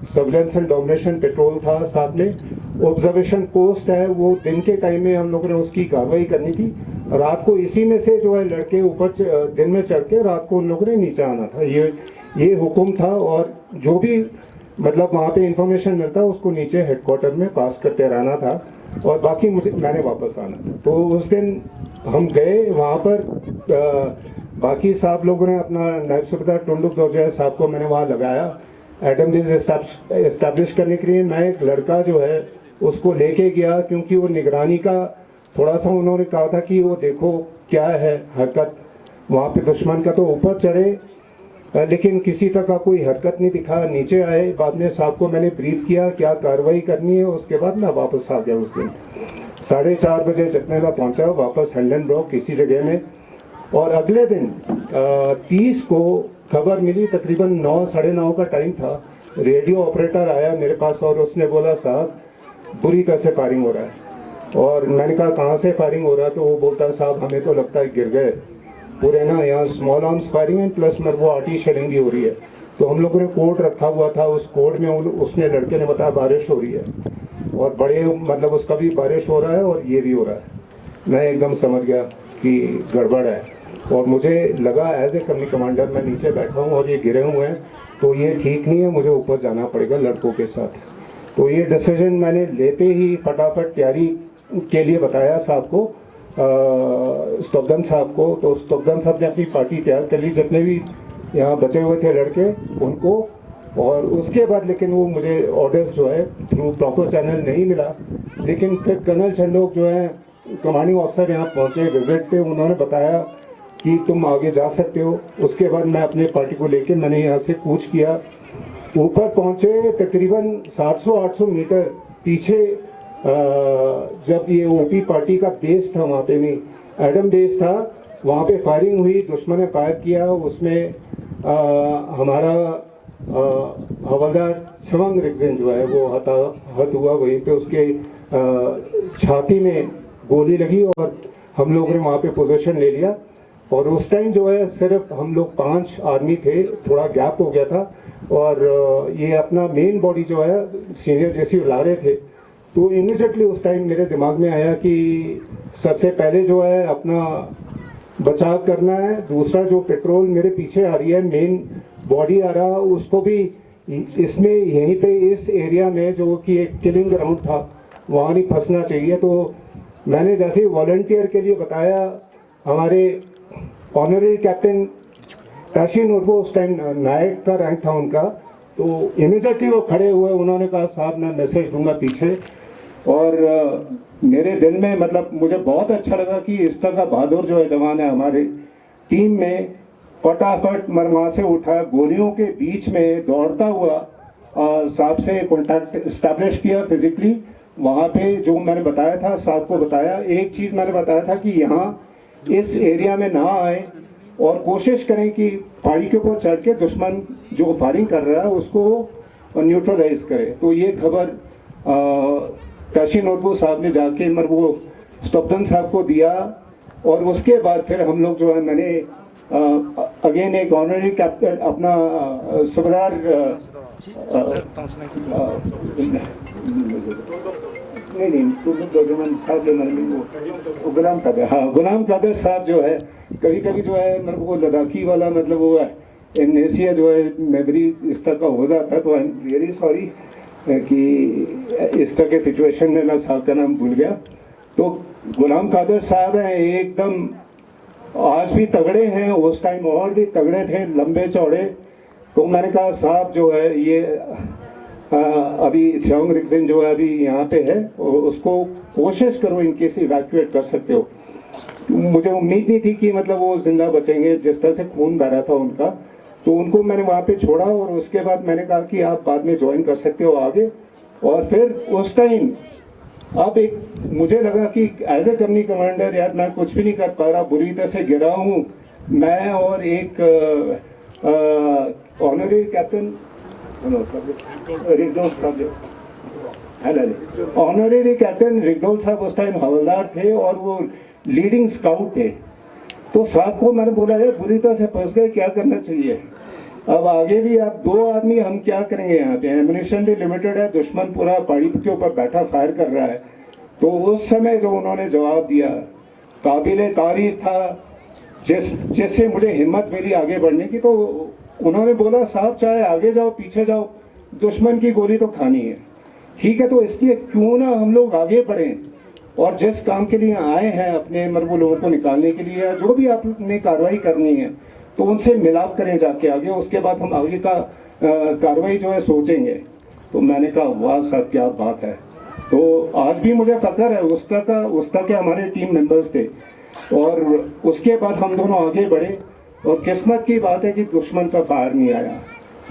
सर्विलेंस एंड डोमिनेशन पेट्रोल था साथ में, ऑब्जर्वेशन पोस्ट है, वो दिन के टाइम में हम लोगों ने उसकी कार्रवाई करनी थी। रात को इसी में से जो है लड़के ऊपर दिन में चढ़ के रात को उन लोगों ने नीचे आना था, ये हुक्म था। और जो भी मतलब वहाँ पे इंफॉर्मेशन मिलता उसको नीचे हेडक्वार्टर में पास करते रहना था, और बाकी मैंने वापस आना था। तो उस दिन हम गए वहाँ पर, बाकी साहब लोगों ने अपना नायब सूबेदार टुंडुक दौरे साहब को मैंने वहाँ लगाया एटम बेस एस्टैब्लिश करने के लिए। मैं एक लड़का जो है उसको लेके गया, क्योंकि वो निगरानी का थोड़ा सा उन्होंने कहा था कि वो देखो क्या है हरकत वहाँ पे दुश्मन का। तो ऊपर चढ़े लेकिन किसी तरह का कोई हरकत नहीं दिखा, नीचे आए। बाद में साहब को मैंने ब्रीफ किया क्या कार्रवाई करनी है, उसके बाद मैं वापस आ गया। उस दिन 4:30 बजे जखनेला पहुंचा वापस हैंडन ब्लॉक किसी जगह में। और अगले दिन 30 को खबर मिली, तकरीबन 9 साढ़े 9 का टाइम था, रेडियो ऑपरेटर आया मेरे पास और उसने बोला साहब बुरी तरह से फायरिंग हो रहा है। और मैंने कहा कहाँ से फायरिंग हो रहा है, तो वो बोलता साहब हमें तो लगता है गिर गए पूरे ना, यहाँ स्मॉल आर्म्स फायरिंग है प्लस वो आर्टी शेलिंग भी हो रही है। तो हम लोगों ने कोड रखा हुआ था, उस कोड में उसने लड़के ने बताया बारिश हो रही है, और बड़े मतलब उसका भी बारिश हो रहा है और ये भी हो रहा है। मैं एकदम समझ गया कि गड़बड़ है, और मुझे लगा एज ए कंपनी कमांडर मैं नीचे बैठा हूँ और ये गिरे हुए हैं, तो ये ठीक नहीं है, मुझे ऊपर जाना पड़ेगा लड़कों के साथ। तो ये डिसीजन मैंने लेते ही फटाफट तैयारी के लिए बताया साहब को, स्तुगदन साहब को। तो स्तुगदन साहब ने अपनी पार्टी तैयार कर ली, जितने भी यहाँ बचे हुए थे लड़के उनको। और उसके बाद लेकिन वो मुझे ऑर्डर्स जो है थ्रू प्रॉपर चैनल नहीं मिला, लेकिन फिर कर्नल चंडोक जो है कमांडिंग ऑफिसर यहाँ पहुँचे विजिट पे, उन्होंने बताया कि तुम आगे जा सकते हो। उसके बाद मैं अपने पार्टी को लेके मैंने यहाँ से कूच किया, ऊपर पहुँचे तकरीबन 700-800 मीटर पीछे। जब ये ओपी पार्टी का बेस था वहाँ पे नहीं एडम बेस था, वहाँ पे फायरिंग हुई, दुश्मन ने फायर किया, उसमें हमारा हवलदार छवंग रिक्सन जो है वो हताहत हुआ, वहीं पे उसके छाती में गोली लगी और हम लोगों ने वहाँ पे पोजीशन ले लिया। और उस टाइम जो है सिर्फ हम लोग 5 आर्मी थे, थोड़ा गैप हो गया था, और ये अपना मेन बॉडी जो है सीनियर जैसी ला रहे थे। तो इमीडिएटली उस टाइम मेरे दिमाग में आया कि सबसे पहले जो है अपना बचाव करना है, दूसरा जो पेट्रोल मेरे पीछे आ रही है मेन बॉडी आ रहा, उसको भी इसमें यहीं पे इस एरिया में जो कि एक किलिंग ग्राउंड था वहाँ नहीं फंसना चाहिए। तो मैंने जैसे ही वॉलंटियर के लिए बताया, हमारे ऑनरेरी कैप्टन ताशी नूरबो उस टाइम नायक का रैंक था उनका, तो इमीडिएटली वो खड़े हुए, उन्होंने कहा साहब मैं मैसेज दूंगा पीछे। और मेरे दिल में मतलब मुझे बहुत अच्छा लगा कि इस तरह का बहादुर जो है जवान है हमारे टीम में, फटाफट वहाँ से उठा, गोलियों के बीच में दौड़ता हुआ साहब से कॉन्टैक्ट इस्टेब्लिश किया फिजिकली। वहाँ पे जो मैंने बताया था साहब को बताया, एक चीज़ मैंने बताया था कि यहाँ इस एरिया में ना आए और कोशिश करें कि पहाड़ी के ऊपर चढ़ के दुश्मन जो फायरिंग कर रहा है उसको न्यूट्रलाइज करे। तो ये खबर ताशी नूरबो साहब ने जाके वो स्तुगदन साहब को दिया, और उसके बाद फिर हम लोग जो है मैंने अगेन एक ऑनरेरी कैप्टन अपना सूबेदार गुलाम कादर साहब जो है कभी कभी जो है मतलब वो लद्दाखी वाला मतलब वो एमनेसिया जो है मेमोरी इस तरह का हो जाता है। तो आई एम रियली सॉरी कि इस तरह के सिचुएशन में मैं साहब का नाम भूल गया। तो गुलाम कादर साहब हैं एकदम, आज भी तगड़े हैं, उस टाइम और भी तगड़े थे, लंबे चौड़े। तो मैंने कहा साहब जो है ये अभी छवंग रिक्सन जो है अभी यहाँ पे है, उसको कोशिश करो इनकेस इवैक्यूएट कर सकते हो। मुझे उम्मीद नहीं थी कि मतलब वो जिंदा बचेंगे, जिस तरह से खून बह रहा था उनका। तो उनको मैंने वहाँ पे छोड़ा और उसके बाद मैंने कहा कि आप बाद में ज्वाइन कर सकते हो आगे। और फिर उस टाइम अब एक मुझे लगा कि एज ए कंपनी कमांडर यार मैं कुछ भी नहीं कर पा रहा, बुरी तरह से गिरा हूँ मैं और एक ऑनरी कैप्टन रिगडोल साहब, ऑनरी कैप्टन रिगडोल साहब उस टाइम हवलदार थे और वो लीडिंग स्काउट थे। तो साहब को मैंने बोला यार बुरी तरह से फंस गए, क्या करना चाहिए अब आगे भी। आप 2 आदमी हम क्या करेंगे यहाँ पे, एम्यूनिशन भी लिमिटेड है, दुश्मन पूरा पहाड़ी के ऊपर बैठा फायर कर रहा है। तो उस समय जो उन्होंने जवाब दिया काबिले तारीफ था, जिससे मुझे हिम्मत मिली आगे बढ़ने की। तो उन्होंने बोला साहब चाहे आगे जाओ पीछे जाओ, दुश्मन की गोली तो खानी है, ठीक है। तो इसलिए क्यों ना हम लोग आगे बढ़ें और जिस काम के लिए आए हैं अपने मरबू लोगों को निकालने के लिए, जो भी आपने कार्रवाई करनी है तो उनसे मिलाप करें जाके आगे, उसके बाद हम आगे का कार्रवाई जो है सोचेंगे। तो मैंने कहा वाह साहब क्या बात है। तो आज भी मुझे फख्र है उसका के हमारे टीम मेंबर्स थे और उसके बाद हम दोनों आगे बढ़े। और किस्मत की बात है कि दुश्मन का फायर नहीं आया।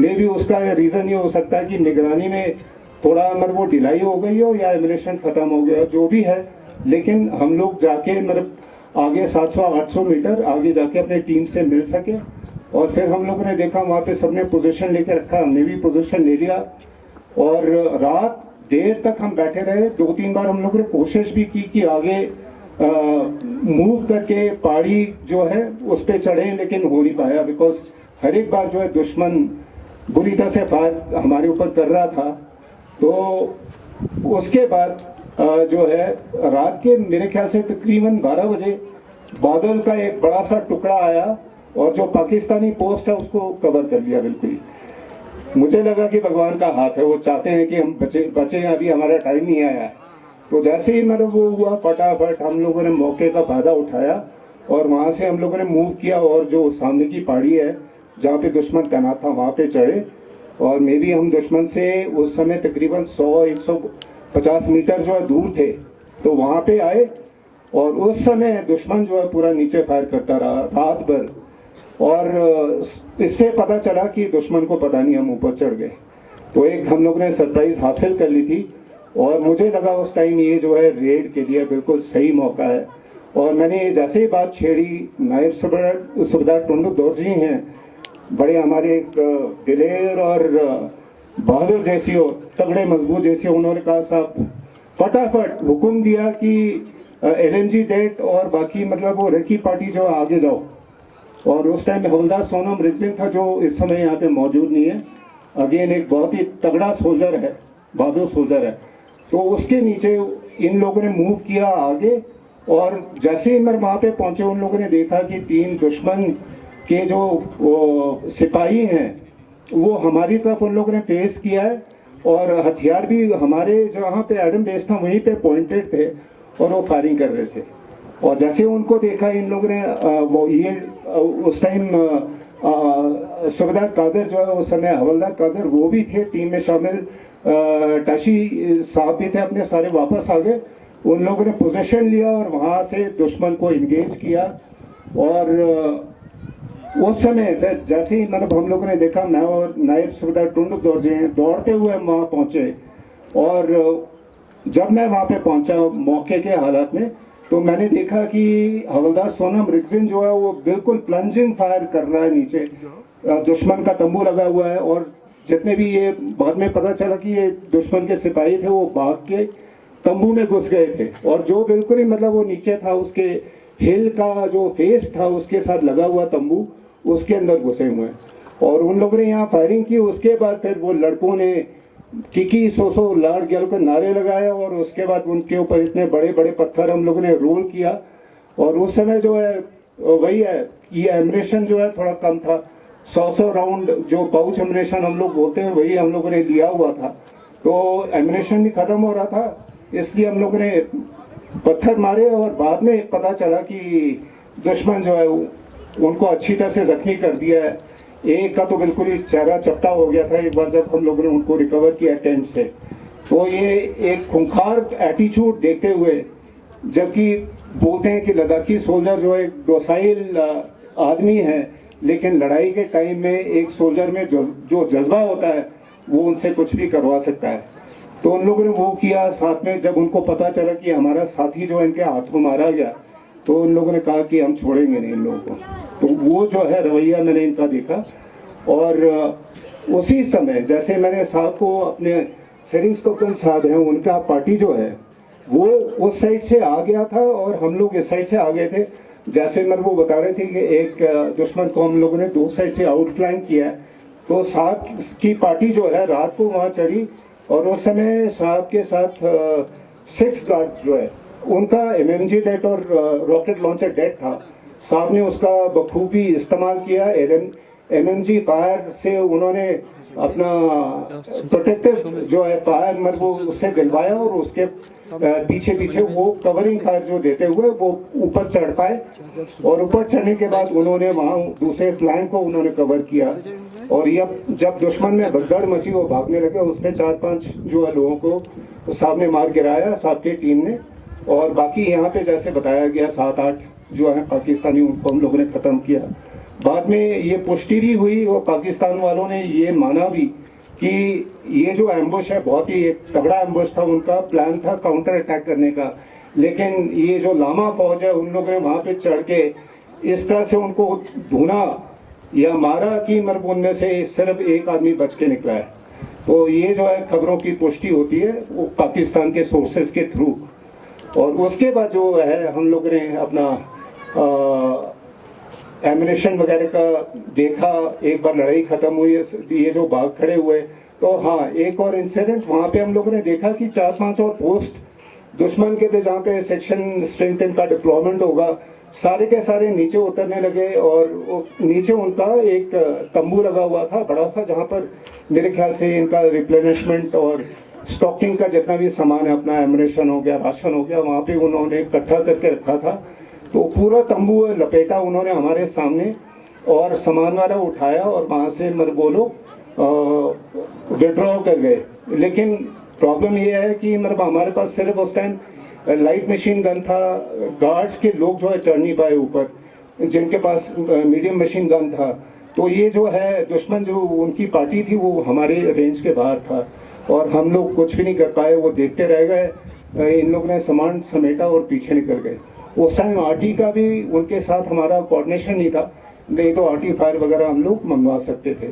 मे भी उसका रीज़न ये हो सकता है कि निगरानी में थोड़ा मतलब वो ढिलाई हो गई हो या एम्यूनिशन खत्म हो गया, जो भी है। लेकिन हम लोग जाके मतलब आगे 700-800 मीटर आगे जाके अपने टीम से मिल सके। और फिर हम लोगों ने देखा वहाँ पे सबने पोजीशन लेके रखा, हमने भी पोजीशन ले लिया और रात देर तक हम बैठे रहे। 2-3 बार हम लोगों ने कोशिश भी की कि आगे मूव करके पहाड़ी जो है उस पर चढ़े, लेकिन हो नहीं पाया बिकॉज हर एक बार जो है दुश्मन बुरी तरह से फायर हमारे ऊपर कर रहा था। तो उसके बाद जो है रात के मेरे ख्याल से तकरीबन 12 बजे बादल का एक बड़ा सा टुकड़ा आया और जो पाकिस्तानी पोस्ट है उसको कवर कर लिया बिल्कुल ही। मुझे लगा कि भगवान का हाथ है, वो चाहते हैं कि हम बचे अभी हमारा टाइम नहीं आया। तो जैसे ही मतलब वो हुआ फटाफट हम लोगों ने मौके का फायदा उठाया और वहाँ से हम लोगों ने मूव किया और जो सामने की पहाड़ी है जहाँ पे दुश्मन तैनात था वहाँ पे चढ़े। और मे भी हम दुश्मन से उस समय तकरीबन 100-150 मीटर जो है दूर थे, तो वहाँ पे आए और उस समय दुश्मन जो है पूरा नीचे फायर करता रहा रात भर। और इससे पता चला कि दुश्मन को पता नहीं हम ऊपर चढ़ गए। तो एक हम लोग ने सरप्राइज हासिल कर ली थी और मुझे लगा उस टाइम ये जो है रेड के लिए बिल्कुल सही मौका है। और मैंने जैसे ही बात छेड़ी, नायब सूबेदार टुंडू दौरजी हैं, बड़े हमारे दिलेर और बहादुर जैसी हो, तगड़े मजबूत जैसे, उन्होंने कहा साहब फटाफट हुक्म दिया कि LNG डेट और बाकी मतलब वो रेकी पार्टी जो आगे जाओ। और उस टाइम हवलदार सोनम रिगजिन था जो इस समय यहाँ पे मौजूद नहीं है, अगेन एक बहुत ही तगड़ा सोल्जर है, बहादुर सोल्जर है। तो उसके नीचे इन लोगों ने मूव किया आगे और जैसे ही मैं वहाँ पे पहुँचे उन लोगों ने देखा कि 3 दुश्मन के जो सिपाही हैं वो हमारी तरफ उन लोगों ने फेस किया है और हथियार भी हमारे जहाँ पे एडम बेस था वहीं पे पॉइंटेड थे और वो फायरिंग कर रहे थे। और जैसे उनको देखा इन लोगों ने वो ये उस टाइम सूबेदार कादर जो है उस समय हवलदार कादर वो भी थे टीम में शामिल, टाशी साहब भी थे, अपने सारे वापस आ गए। उन लोगों ने पोजीशन लिया और वहाँ से दुश्मन को इंगेज किया। और उस समय जैसे ही मतलब हम लोगों ने देखा, मैं और नायब सूबेदार टुंडू दौड़ते हुए वहाँ पहुँचे। और जब मैं वहाँ पे पहुँचा मौके के हालात में, तो मैंने देखा कि हवलदार सोनम रिगजिन जो है वो बिल्कुल प्लंजिंग फायर कर रहा है नीचे, दुश्मन का तंबू लगा हुआ है। और जितने भी ये बाद में पता चला कि ये दुश्मन के सिपाही थे वो भाग के तंबू में घुस गए थे और जो बिल्कुल ही मतलब वो नीचे था उसके हिल का जो फेस था उसके साथ लगा हुआ तंबू उसके अंदर घुसे हुए हैं। और उन लोगों ने यहाँ फायरिंग की। उसके बाद फिर वो लड़कों ने किकी सो लाड गल के नारे लगाए और उसके बाद उनके ऊपर इतने बड़े बड़े पत्थर हम लोगों ने रोल किया। और उस समय जो है वही है, ये एम्यूनिशन जो है थोड़ा कम था, 100 राउंड जो पाउच एम्यूनिशन हम लोग बोलते हैं वही हम लोगों ने लिया हुआ था। तो एम्यूनिशन भी खत्म हो रहा था, इसलिए हम लोगों ने पत्थर मारे और बाद में पता चला कि दुश्मन जो है उनको अच्छी तरह से जख्मी कर दिया है। एक का तो बिल्कुल ही चेहरा चपटा हो गया था एक बार जब हम लोगों ने उनको रिकवर किया टेंट से। तो ये एक खूंखार एटीट्यूड देखते हुए, जबकि बोलते हैं कि लद्दाखी सोल्जर जो एक डोसाइल आदमी है, लेकिन लड़ाई के टाइम में एक सोल्जर में जो जज्बा होता है वो उनसे कुछ भी करवा सकता है। तो उन लोगों ने वो किया। साथ में जब उनको पता चला कि हमारा साथी जो इनके हाथ में मारा गया, तो उन लोगों ने कहा कि हम छोड़ेंगे नहीं इन लोगों को। तो वो जो है रवैया मैंने इनका देखा। और उसी समय जैसे मैंने साहब को अपने सेरिंग्स कप्तान साहब हैं, उनका पार्टी जो है वो उस साइड से आ गया था और हम लोग इस साइड से आ गए थे। जैसे मैं वो बता रहे थे कि एक दुश्मन को हम लोगों ने दो साइड से आउटफ्लैंक किया। तो साहब की पार्टी जो है रात को वहाँ चढ़ी और उस समय साहब के साथ 6 गार्ड जो है उनका MMG डेट और रॉकेट लॉन्चर डेट था। साहब ने उसका बखूबी इस्तेमाल किया। MMG फायर से उन्होंने अपना प्रोटेक्टिव जो है फायर मत वो उससे दिलवाया और उसके पीछे पीछे वो कवरिंग फायर जो देते हुए वो ऊपर चढ़ पाए। और ऊपर चढ़ने के बाद उन्होंने वहाँ दूसरे फ्लैंक को उन्होंने कवर किया। और ये जब दुश्मन में भगदड़ मची वो भागने लगे, उसमें 4-5 जो है लोगों को साहब ने मार गिराया, साहब की टीम ने। और बाकी यहाँ पे जैसे बताया गया 7-8 जो है पाकिस्तानी उनको हम लोगों ने खत्म किया। बाद में ये पुष्टि भी हुई और पाकिस्तान वालों ने ये माना भी कि ये जो एम्बुश है बहुत ही एक तगड़ा एम्बुश था। उनका प्लान था काउंटर अटैक करने का, लेकिन ये जो लामा फौज है उन लोगों ने वहाँ पे चढ़ के इस तरह से उनको ढूंढा या मारा कि मरब उनमें से सिर्फ एक आदमी बच के निकला है। तो ये जो है खबरों की पुष्टि होती है वो पाकिस्तान के सोर्सेज के थ्रू। और उसके बाद जो है हम लोगों ने अपना एमिनेशन वगैरह का देखा। एक बार लड़ाई खत्म हुई, ये जो भाग खड़े हुए, तो हाँ एक और इंसिडेंट वहाँ पे हम लोगों ने देखा कि 4-5 और पोस्ट दुश्मन के थे जहाँ पे सेक्शन स्ट्रेंथ का डिप्लॉयमेंट होगा, सारे के सारे नीचे उतरने लगे। और नीचे उनका एक तंबू लगा हुआ था बड़ा सा, जहाँ पर मेरे ख्याल से इनका रिप्लेनिशमेंट और स्टॉकिंग का जितना भी सामान है, अपना एमिनेशन हो गया, राशन हो गया, वहाँ पे उन्होंने इकट्ठा करके रखा था। तो पूरा तंबू लपेटा उन्होंने हमारे सामने और सामान वाला उठाया और वहाँ से बोलो विड्रॉ कर गए। लेकिन प्रॉब्लम ये है कि मतलब हमारे पास सिर्फ उस टाइम लाइट मशीन गन था। गार्ड्स के लोग जो है चढ़ नहीं पाए ऊपर, जिनके पास मीडियम मशीन गन था। तो ये जो है दुश्मन जो उनकी पार्टी थी वो हमारे रेंज के बाहर था और हम लोग कुछ भी नहीं कर पाए, वो देखते रह गए। इन लोगों ने सामान समेटा और पीछे निकल गए। उस टाइम आरटी का भी उनके साथ हमारा कोऑर्डिनेशन नहीं था, नहीं तो आरटी फायर वगैरह हम लोग मंगवा सकते थे।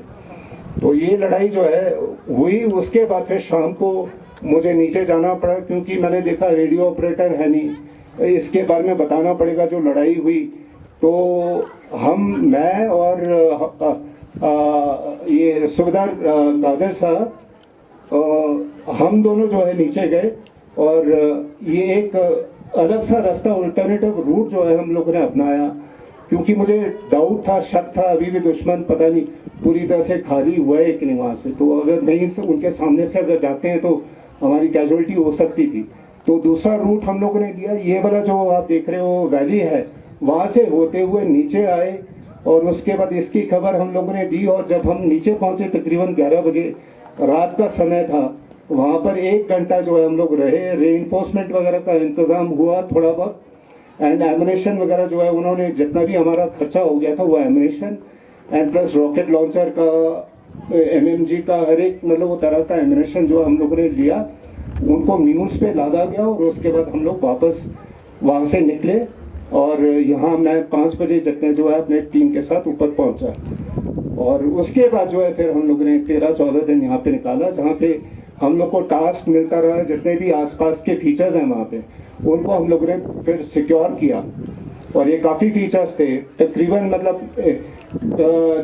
तो ये लड़ाई जो है हुई। उसके बाद फिर शाम को मुझे नीचे जाना पड़ा क्योंकि मैंने देखा रेडियो ऑपरेटर है नहीं, इसके बारे में बताना पड़ेगा जो लड़ाई हुई। तो मैं और ये सुबेदार कादर साहब हम दोनों जो है नीचे गए और ये एक अलग सा रास्ता अल्टरनेटिव रूट जो है हम लोगों ने अपनाया, क्योंकि मुझे डाउट था, शक था अभी भी दुश्मन पता नहीं पूरी तरह से खाली हुआ है कि नहीं वहाँ से। तो अगर नहीं उनके सामने से अगर जाते हैं तो हमारी कैजुअलिटी हो सकती थी। तो दूसरा रूट हम लोगों ने दिया, ये वाला जो आप देख रहे हो वैली है, वहाँ से होते हुए नीचे आए और उसके बाद इसकी खबर हम लोगों ने दी। और जब हम नीचे पहुँचे तकरीबन 11 बजे रात का समय था, वहाँ पर 1 घंटा जो है हम लोग रहे। रेइंफोर्समेंट वगैरह का इंतजाम हुआ थोड़ा बहुत, एंड एमिनेशन वगैरह जो है उन्होंने जितना भी हमारा खर्चा हो गया था वो ammunition and plus rocket launcher का, MMG का, हर एक मतलब वो तरह का एमिनेशन जो हम लोगों ने लिया, उनको म्यूल्स पे लादा गया। और उसके बाद हम लोग वापस वहाँ से निकले और यहाँ मैं 5 बजे जितने जो है अपने टीम के साथ ऊपर पहुँचा। और उसके बाद जो है फिर हम लोगों ने 13-14 दिन यहाँ पे निकाला, जहाँ पे हम लोग को टास्क मिलता रहा जितने भी आसपास के फीचर्स हैं वहाँ पे उनको हम लोगों ने फिर सिक्योर किया। और ये काफ़ी फीचर्स थे, तकरीबन मतलब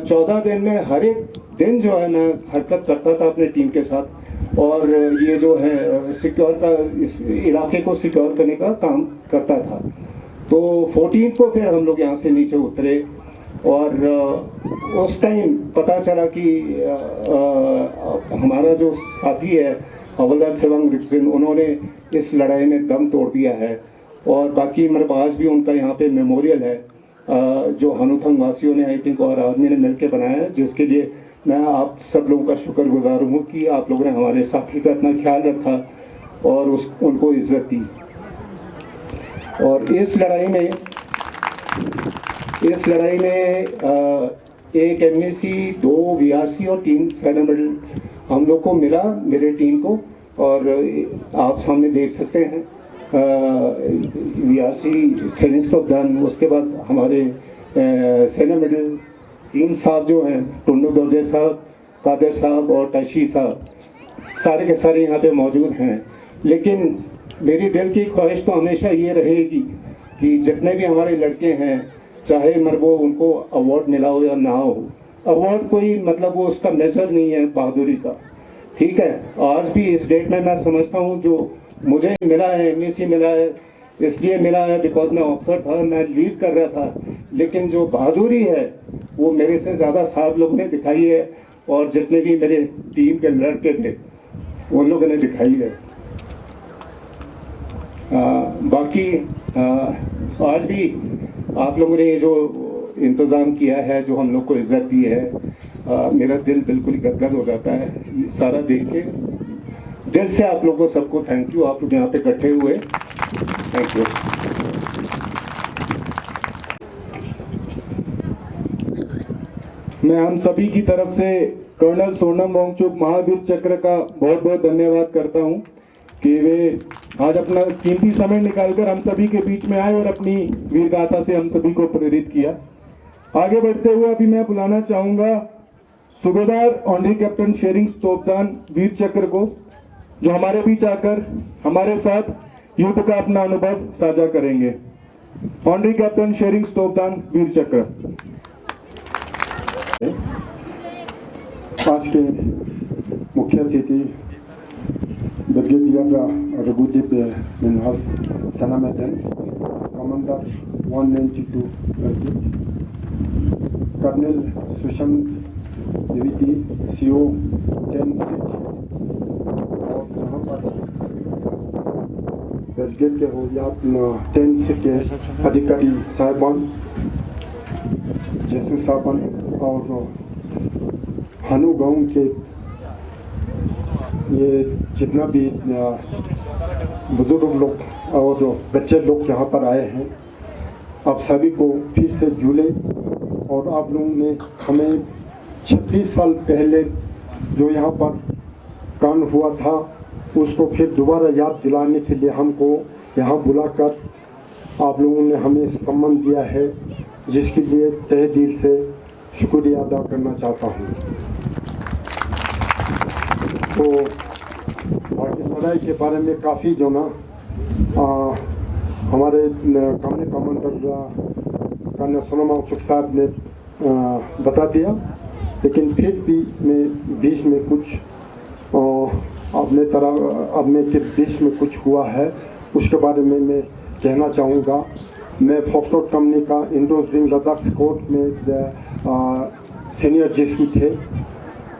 14 दिन में हर एक दिन जो है मैं हरकत करता था अपने टीम के साथ और ये जो है सिक्योर का इस इलाके को सिक्योर करने का काम करता था। तो 14 को फिर हम लोग यहाँ से नीचे उतरे और उस टाइम पता चला कि हमारा जो साथी है हवलदार सेवांग रिक्सिन, उन्होंने इस लड़ाई में दम तोड़ दिया है। और बाकी मेरे पास भी उनका यहाँ पे मेमोरियल है जो हानुथंग वासियों ने आई थिंक और आर्मी ने मिलकर बनाया है, जिसके लिए मैं आप सब लोगों का शुक्रगुजार हूँ कि आप लोगों ने हमारे साथी का इतना ख्याल रखा और उनको इज्जत दी। और इस लड़ाई में एक एमएसी, 2 वीआरसी और 3 सेना मेडल हम लोग को मिला, मेरे टीम को। और आप सामने देख सकते हैं वीआरसी थेनिस ऑफ डन, उसके बाद हमारे सेना मेडल 3 साहब जो हैं, टुन्नू दौजे साहब, कादर साहब और टशी साहब, सारे के सारे यहाँ पे मौजूद हैं। लेकिन मेरी दिल की ख्वाहिश तो हमेशा ये रहेगी कि जितने भी हमारे लड़के हैं, चाहे मरबो उनको अवार्ड मिला हो या ना हो, अवार्ड कोई मतलब वो उसका मेजर नहीं है बहादुरी का, ठीक है। आज भी इस डेट में मैं समझता हूँ जो मुझे मिला है, एमएसी मिला है, इसलिए मिला है बिकॉज मैं ऑफिसर था, मैं लीड कर रहा था। लेकिन जो बहादुरी है वो मेरे से ज़्यादा साहब लोगों ने दिखाई है, और जितने भी मेरे टीम के लड़के थे उन लोगों ने दिखाई है। बाकी आज भी आप लोगों ने जो इंतज़ाम किया है, जो हम लोग को इज्जत दी है, मेरा दिल बिल्कुल गदगद हो जाता है ये सारा देख के। दिल से आप लोगों को सबको थैंक यू, आप लोग यहाँ पे इकट्ठे हुए, थैंक यू। मैं हम सभी की तरफ से कर्नल सोनम वांगचुक महावीर चक्र का बहुत बहुत धन्यवाद करता हूं कि वे आज अपना कीमती समय निकालकर हम सभी के बीच में आए और अपनी वीरगाथा से हम सभी को प्रेरित किया। आगे बढ़ते हुए अभी मैं बुलाना चाहूंगा सूबेदार ऑनरी कैप्टन शेरिंग तोपदान वीर चक्र को, जो हमारे बीच आकर हमारे साथ युद्ध का अपना अनुभव साझा करेंगे। Honorary captain Tsering तोपदान Vir Chakra. आज के मुख्य अतिथि brigadier Raghudeep Minhas, Sena medal commander 192 brigade, colonel Sushant Dwivedi, CO 10 और यहाँ पर ब्रिगेड के हो या 10 के अधिकारी साहिबान, जसू साहबान और हनु गांव के ये जितना भी बुजुर्ग लोग और जो बच्चे लोग यहाँ पर आए हैं, आप सभी को फिर से जुड़े। और आप लोगों ने हमें 26 साल पहले जो यहाँ पर कांड हुआ था उसको फिर दोबारा याद दिलाने के लिए हमको यहाँ बुलाकर आप लोगों ने हमें सम्मान दिया है, जिसके लिए तहे दिल से शुक्रिया अदा करना चाहता हूँ। तो बाकी लड़ाई के बारे में काफ़ी जो ना हमारे company commander colonel Sonam Wangchuk साहब ने बता दिया, लेकिन फिर भी मैं बीच में कुछ अपने के बीच में कुछ हुआ है उसके बारे में मैं कहना चाहूँगा। मैं फॉक्सट्रॉट कंपनी का इंडो रिंग लद्दाख स्कोर में सीनियर जेसी थे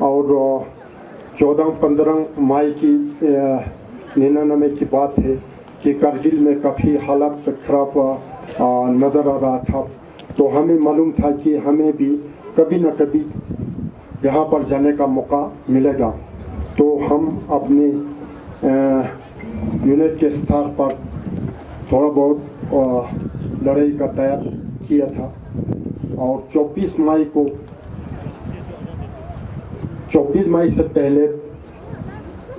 और 14-15 मई की 99 की बात है कि कारगिल में काफ़ी हालात खराब नज़र आ रहा था। तो हमें मालूम था कि हमें भी कभी न कभी यहाँ पर जाने का मौका मिलेगा। तो हम अपने यूनिट के स्तर पर थोड़ा बहुत लड़ाई का तैयार किया था और 24 मई से पहले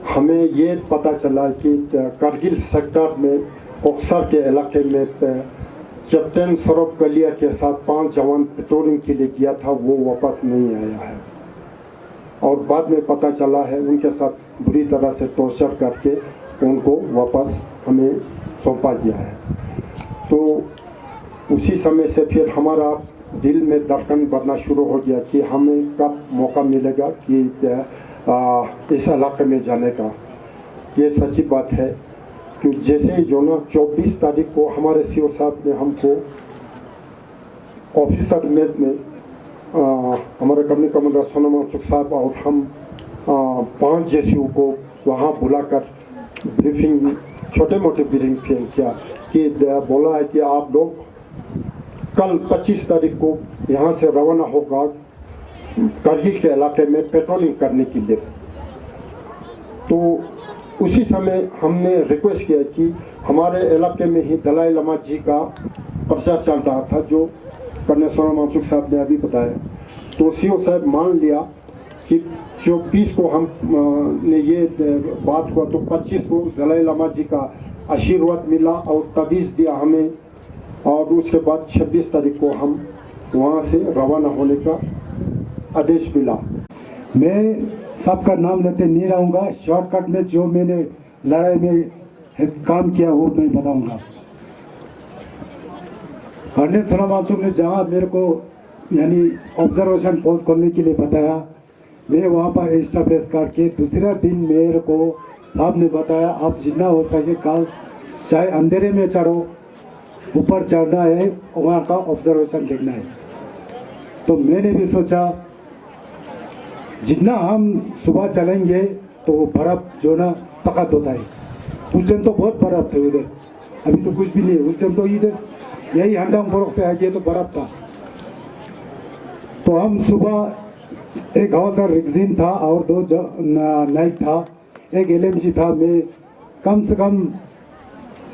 हमें ये पता चला कि कारगिल सेक्टर में बक्सर के इलाके में कैप्टन सौरभ कलिया के साथ 5 जवान पेट्रोलिंग के लिए गया था, वो वापस नहीं आया है। और बाद में पता चला है उनके साथ बुरी तरह से टॉर्चर करके उनको वापस हमें सौंपा गया है। तो उसी समय से फिर हमारा दिल में धड़कन बढ़ना शुरू हो गया कि हमें कब मौका मिलेगा कि इस इलाके में जाने का। ये सच्ची बात है कि जैसे ही जो ना 24 तारीख को हमारे सीओ साहब ने हमको ऑफिसर में हमारे कंपनी कमांडर सोनम वांगचुक साहब और हम 5 जेसीओ को वहाँ बुलाकर ब्रीफिंग, छोटे मोटे ब्रीफिंग किया कि बोला है कि आप लोग कल 25 तारीख को यहाँ से रवाना होगा कारगिल के इलाके में पेट्रोलिंग करने के लिए। तो उसी समय हमने रिक्वेस्ट किया कि हमारे इलाके में ही दलाई लामा जी का प्रचार चल रहा था, जो कर्नल सोनम वांगचुक साहब ने अभी बताया। तो सीओ साहब मान लिया कि 24 को हम ने ये बात हुआ, तो 25 को दलाई लामा जी का आशीर्वाद मिला और तवीज़ दिया हमें, और उसके बाद 26 तारीख को हम वहाँ से रवाना होने का आदेश मिला। मैं सबका नाम लेते नहीं रहूँगा, शॉर्टकट में जो मैंने लड़ाई में काम किया वो मैं बताऊँगा। कर्नल सोनम वांगचुक ने जहाँ मेरे को यानी ऑब्जर्वेशन पोस्ट करने के लिए बताया, मैं वहाँ पर एस्टाब्लिश करके दूसरा दिन मेरे को साहब ने बताया आप जितना हो सके कल चाहे अंधेरे में चढ़ो, ऊपर चढ़ना है, वहाँ का ऑब्जर्वेशन देखना है। तो मैंने भी सोचा जितना हम सुबह चलेंगे तो वो बर्फ़ जो ना सख्त होता है। उस टाइम तो बहुत बर्फ़ थे उधर, अभी तो कुछ भी नहीं। उस टाइम तो इधर यही हंडम बर्फ से आगे तो बर्फ़ था। तो हम सुबह एक हवलदार रिक्जिन था और 2 नाइक था, एक LMG था। मैं कम से कम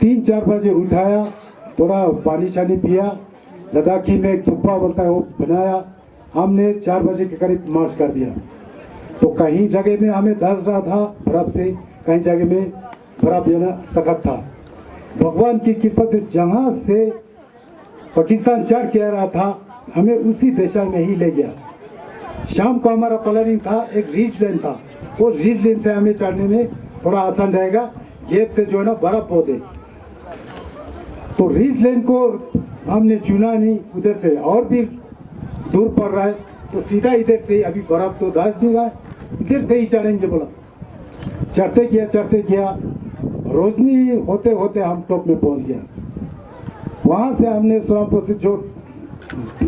3-4 बजे उठाया, थोड़ा पानी शानी पिया, लद्दाखी में एक थुप्पा बोलता है वो बनाया, हमने 4 बजे के करीब मार्च कर दिया। तो कहीं जगह में हमें दस रहा था बर्फ़ से, कहीं जगह में बर्फ़ जो ना सख्त था। भगवान की कृपा से जहाँ से पाकिस्तान चढ़ के आ रहा था हमें उसी दिशा में ही ले गया। शाम को हमारा प्लानिंग था, एक रिज लेन था, वो रिज लेन से हमें चढ़ने में थोड़ा आसान रहेगा, गेप से जो है ना बर्फ़ हो दे। तो रिज लेन को हमने चुना नहीं, उधर से और भी दूर पड़ रहा है, तो सीधा इधर से अभी बर्फ़ तो धस नहीं रहा है, इधर से ही चढ़ेंगे बोला। चढ़ते किया, रोशनी होते होते हम टॉप में पहुंच गया। वहाँ से हमने सोनापुर से जो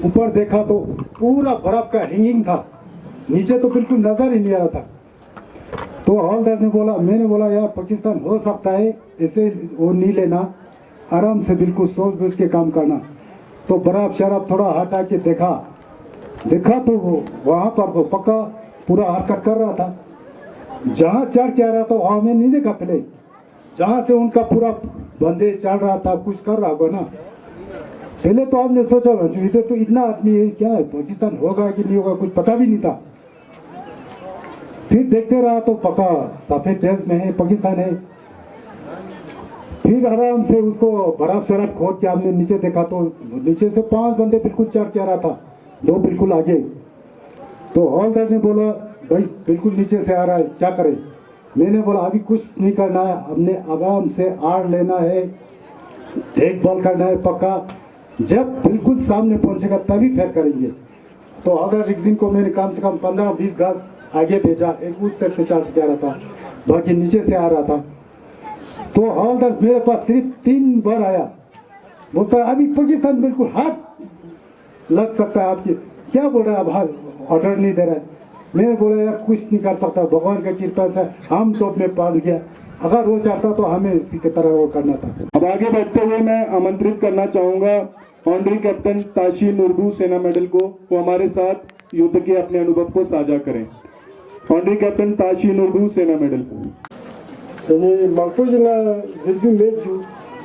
ऊपर देखा तो पूरा बर्फ़ का हैंगिंग था, नीचे तो बिल्कुल नज़र ही नहीं आ रहा था। तो हवलदार ने बोला, मैंने बोला यार पाकिस्तान हो सकता है, इसे वो नहीं लेना, आराम से बिल्कुल सोच बूझ के काम करना। तो बर्फ़ शराब थोड़ा हटा के देखा तो वहाँ पर वो पक्का पूरा हरकत कर रहा था। जहाँ चढ़ के आ रहा था वहाँ में नहीं देखा पहले, जहाँ से उनका पूरा बंदे चढ़ रहा था, कुछ कर रहा होगा ना। पहले तो हमने सोचा इधर तो इतना आदमी है, क्या है पाकिस्तान होगा कि नहीं होगा कुछ पता भी नहीं था। फिर देखते रहा तो पक्का सफेद ड्रेस में है, पाकिस्तान है। फिर आराम से उसको बर्फ़ शराब खोद के हमने नीचे देखा तो नीचे से 5 बंदे बिल्कुल चढ़ के आ रहा था, 2 बिल्कुल आगे। तो हवलदार ने बोला भाई बिल्कुल नीचे से आ रहा है, क्या करें। मैंने बोला अभी कुछ नहीं करना है, हमने आराम से आड़ लेना है, देखभाल करना है पक्का, जब बिल्कुल सामने पहुंचेगा तभी फिर करेंगे। तो हवलदार रिक्जिन को मैंने कम से कम 15-20 गज आगे भेजा, एक उस साइड से चढ़ के आ रहा था, बाकी नीचे से आ रहा था। तो हवलदार मेरे पास सिर्फ 3 बार आया, बोलता अभी पाकिस्तान बिल्कुल हाथ लग सकता है आपकी, क्या बोल रहा है, अब ऑर्डर नहीं दे रहा है। मैंने बोला यार कुछ नहीं कर सकता, भगवान की कृपा से हम टॉप में पहुंच गया, अगर वो चाहता तो हमें इसी की तरह वो करना था। अब आगे बढ़ते हुए मैं आमंत्रित करना चाहूंगा ऑनरी कैप्टन ताशी नुर्बू सेना मेडल को, वो हमारे साथ युद्ध के अपने अनुभव को साझा करें। ऑनरी कैप्टन ताशी नुर्बू सेना medal. Makuजना zirgin meju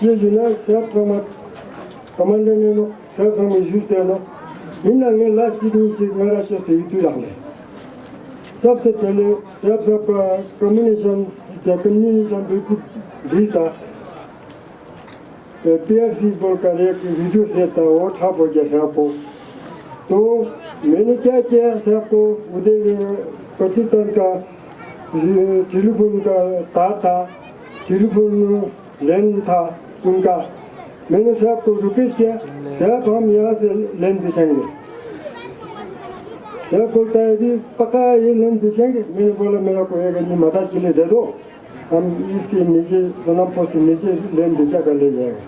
ye juna self-promote commander ne self-promote juste no inna ne la sidu se mera se itu langue सबसे पहले self communication बिल्कुल भी था। PRC बोल कर एक वीडियो से था, वो ठप हो गया था आपको। तो मैंने क्या किया सबको उधर पाकिस्तान का टेलीफोन का तार था, टेलीफोन लाइन था उनका, मैंने सबको रिक्वेस्ट किया सब हम यहाँ से लाइन बिछाएंगे। सब बोलता है कि पक्का ये लाइन बिछाएंगे। मैंने बोला मेरा को एक आदमी मदद के लिए दे दो, हम इसके नीचे सोनमपुर से नीचे लाइन बिछा कर ले जाएगा।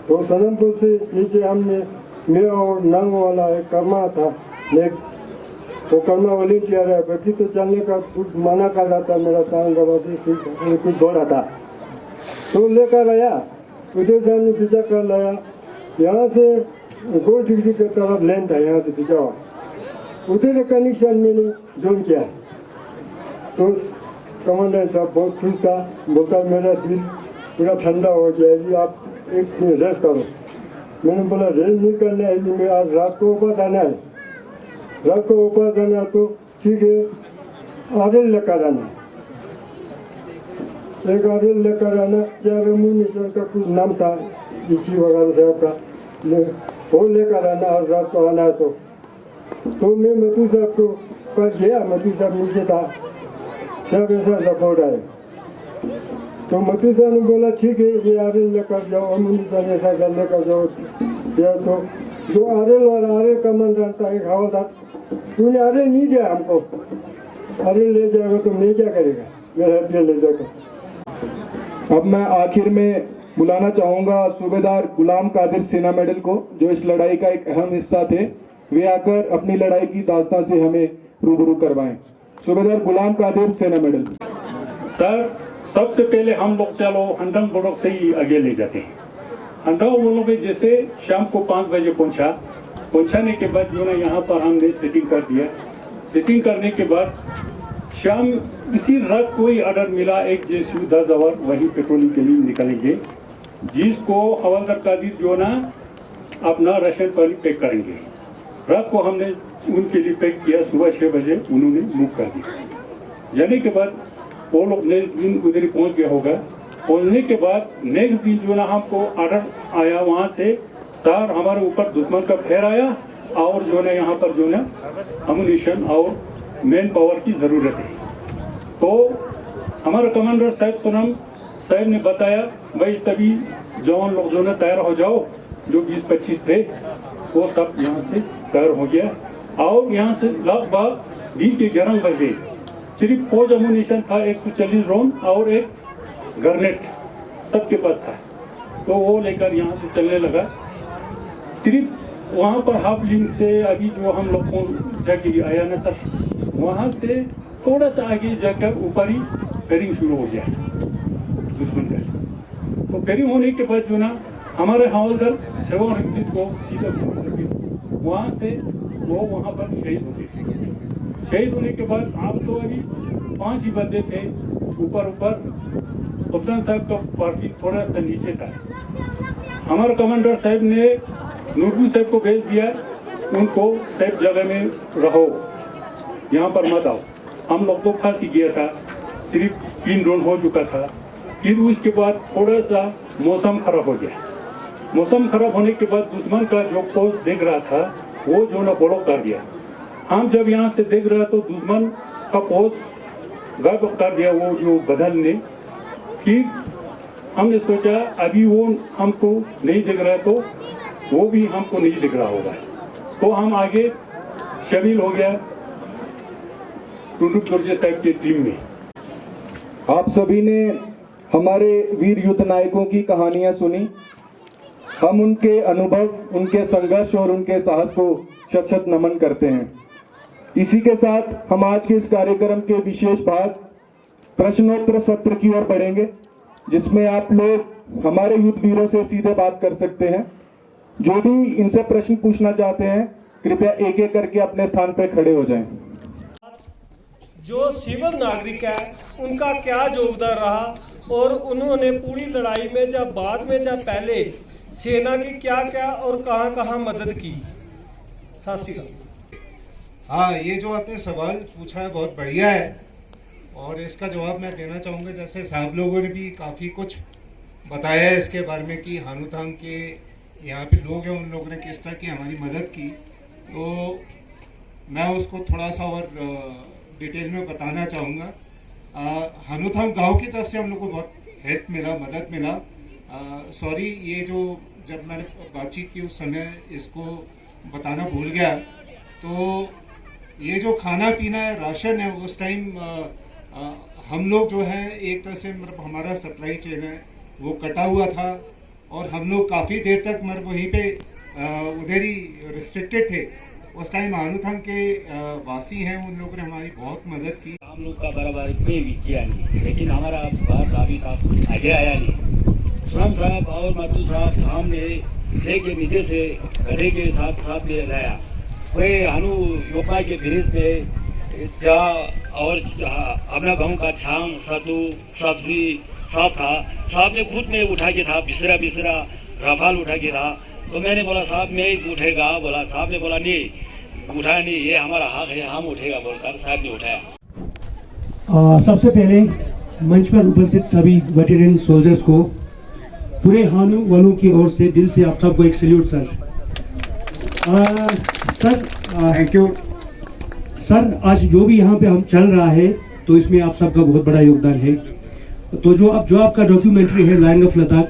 तो सोनमपुर से नीचे हमने मेरा और नंग वाला एक कर्मा था, वो कर्मा वॉलंटियर है, बाकी तो चलने का कुछ मना कर रहा था, मेरा टांग गवासी कुछ दौड़ा था, तो लेकर आया उधर से हमने पीछा कर लाया। यहाँ से 2 डिग्री की तरफ लेन था, यहाँ से पीछा हुआ उधर कनेक्शन मैंने जोन किया। तो कमांडेंट साहब बहुत खुश था, बोलता मेरा दिल पूरा ठंडा हो गया जी, आप एक दिन रेस्ट करो। मैंने बोला रेस्ट नहीं करना है जी, मैं आज रात को ऊपर जाना है, रात को ऊपर जाना है तो ठीक है आदिल लेकर आना, एक आदिल लेकर आना, क्या रेमुनेशन का कुछ नाम था इसी वगैरह साहब का, वो लेकर आना और रात को आना है तो मैं मधु साहब को पास गया, मधु साहब नीचे था, सब ऐसा सपोर्ट है तो मधु साहब ने बोला ठीक है ये आरिल लेकर जाओ, अमुनिशन ऐसा कर लेकर जाओ। या तो जो आरिल और आरिल कमांडर था एक हवलदार, तूने आरिल नहीं दिया हमको, आरिल ले जाएगा तो मैं क्या करेगा, मेरा हथियार ले जाएगा। अब मैं आखिर में बुलाना चाहूंगा सूबेदार गुलाम कादिर सेना मेडल को, जो इस लड़ाई का एक अहम हिस्सा थे, वे आकर अपनी लड़ाई की दास्तां से हमें रूबरू करवाएं। सूबेदार गुलाम कादिर सेना मेडल। सर, सबसे पहले हम लोग चलो हंडंग ब्लॉक से ही आगे ले जाते हैं। हंडंग ब्लॉक में जैसे शाम को 5 बजे पहुंचाने के बाद जो ना यहाँ पर हमने सेटिंग कर दिया। सेटिंग करने के बाद शाम इसी रात को ही ऑर्डर मिला, एक जेसीबी 10 आवर वही पेट्रोलिंग के लिए निकलेंगे, जिसको हवलदार कादिर जो ना अपना राशन पानी पैक करेंगे। रात को हमने उनके लिए पैक किया, सुबह 6 बजे उन्होंने मूव कर दिया। जाने के बाद वो लोग नेक्स्ट दिन उधर ही पहुंच गया होगा। पहुंचने के बाद नेक्स्ट दिन जो ना हमको ऑर्डर आया वहाँ से, सर हमारे ऊपर दुश्मन का फेर आया और जो ना यहाँ पर जो ना अम्युनिशन और मैन पावर की ज़रूरत है। तो हमारे कमांडर साहब सोनम साहब ने बताया भाई तभी जवान लोग जो ना तैयार हो जाओ, जो 20-25 थे वो सब यहाँ से तैयार हो गया। और यहाँ से लगभग 11 बजे सिर्फ फौज अम्युनिशन था, 140 राउंड और एक ग्रेनेड सबके पास था, तो वो लेकर यहाँ से चलने लगा। सिर्फ वहाँ पर हाफ लिंक से अभी जो हम लोग को जाके आया ना सर, वहाँ से थोड़ा सा आगे जाकर ऊपर ही फेरिंग शुरू हो गया दुश्मन का। तो फेरिंग होने के बाद जो ना हमारे हवलदार सेवानिवृत्त को सीधा फोन करके वहाँ से वो वहाँ पर शहीद हो गए। शहीद होने के बाद आप तो अभी 5 ही बंदे थे, ऊपर सुल्तान साहब का पार्टी थोड़ा सा नीचे था। हमारे कमांडर साहब ने नूरबू साहब को भेज दिया, उनको सेफ जगह में रहो, यहाँ पर मत आओ। हम लोग तो फांसी गया था, सिर्फ 3 राउंड हो चुका था। फिर उसके बाद थोड़ा सा मौसम खराब हो गया। मौसम खराब होने के बाद दुश्मन का जो पोस्ट देख रहा था वो जो ना ब्लॉक कर दिया। हम जब यहाँ से देख रहे तो दुश्मन का पोस्ट गायब कर दिया वो जो बदल ने। फिर हमने सोचा अभी वो हमको नहीं दिख रहा तो वो भी हमको नहीं दिख रहा होगा, तो हम आगे शामिल हो गया टुंडुक दुर्जे साहब की टीम में। आप सभी ने हमारे वीर युद्ध नायकों की कहानियां सुनी। हम उनके अनुभव, उनके संघर्ष और उनके साहस को शत शत नमन करते हैं। इसी के साथ हम आज के इस कार्यक्रम के विशेष भाग प्रश्नोत्तर सत्र की ओर बढ़ेंगे, जिसमें आप लोग हमारे युद्ध वीरों से सीधे बात कर सकते हैं। जो भी इनसे प्रश्न पूछना चाहते हैं कृपया एक एक करके अपने स्थान पर खड़े हो जाएं। जो सिविल नागरिक है उनका क्या योगदान रहा और उन्होंने पूरी लड़ाई में जब बाद में जब पहले सेना की क्या क्या और कहां कहां मदद की। सत श्री अकाल। हाँ, ये जो आपने सवाल पूछा है बहुत बढ़िया है और इसका जवाब मैं देना चाहूँगा। जैसे साहब लोगों ने भी काफ़ी कुछ बताया है इसके बारे में कि हानूथांग के यहाँ पे लोग हैं, उन लोगों ने किस तरह की हमारी मदद की, तो मैं उसको थोड़ा सा और डिटेल में बताना चाहूँगा। हानूथांग गांव की तरफ से हम लोग को बहुत हेल्प मिला, मदद मिला। सॉरी, ये जो जब मैंने बातचीत की उस समय इसको बताना भूल गया। तो ये जो खाना पीना है, राशन है, उस टाइम हम लोग जो है एक तरह से मतलब हमारा सप्लाई चेन है वो कटा हुआ था और हम लोग काफ़ी देर तक मतलब वहीं पे उधर ही रिस्ट्रिक्टेड थे। उस टाइम हानूथांग के वासी हैं, उन लोगों ने हमारी बहुत मदद की। हम लोग का बराबर इतने भी किया नहीं, लेकिन हमारा भारत अभी तक आगे आया नहीं। सोनम साहब और मधु साहब हमने लेके नीचे से गधे के साथ साथ ले लाया। वे हानू योपा के ब्रिज पे जा और अपना गांव का छांग सत्तू सब्जी सब था। साहब ने खुद में उठा के था, बिसरा रफाल उठा के था। तो मैंने बोला साहब मैं उठेगा, बोला साहब ने बोला नहीं उठाया नहीं, ये हमारा हक है, हम उठेगा बोलकर साहब ने उठाया। सबसे पहले मंच पर उपस्थित सभी वेटरन सोल्जर्स को पूरे हानू वालों की ओर से दिल से आप सबको एक salute sir. Sir thank you sir, आज जो भी यहाँ पे हम चल रहा है तो इसमें आप सबका बहुत बड़ा योगदान है। तो जो आपका डॉक्यूमेंट्री है लायन ऑफ लद्दाख,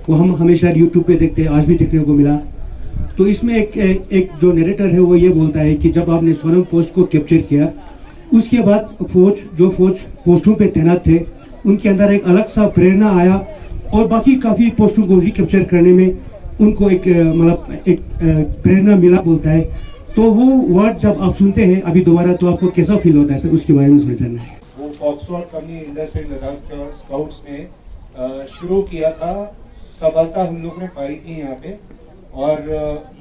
वो हम हमेशा यूट्यूब पे देखते हैं, आज भी देखने को मिला। तो इसमें एक जो नरेटर है वो ये बोलता है कि जब आपने सोनम पोस्ट को कैप्चर किया, उसके बाद फौज पोस्टों पे तैनात थे, उनके अंदर एक अलग सा प्रेरणा आया और बाकी काफ़ी पोस्टों को भी कैप्चर करने में उनको एक प्रेरणा मिला बोलता है। तो वो वर्ड जब आप सुनते हैं अभी दोबारा, तो आपको कैसा फील होता है सर, उसके बारे में समझना है। वो foxtrot company industry Ladakh scouts ने शुरू किया था, सफलता हम लोग ने पाई थी यहाँ पे। और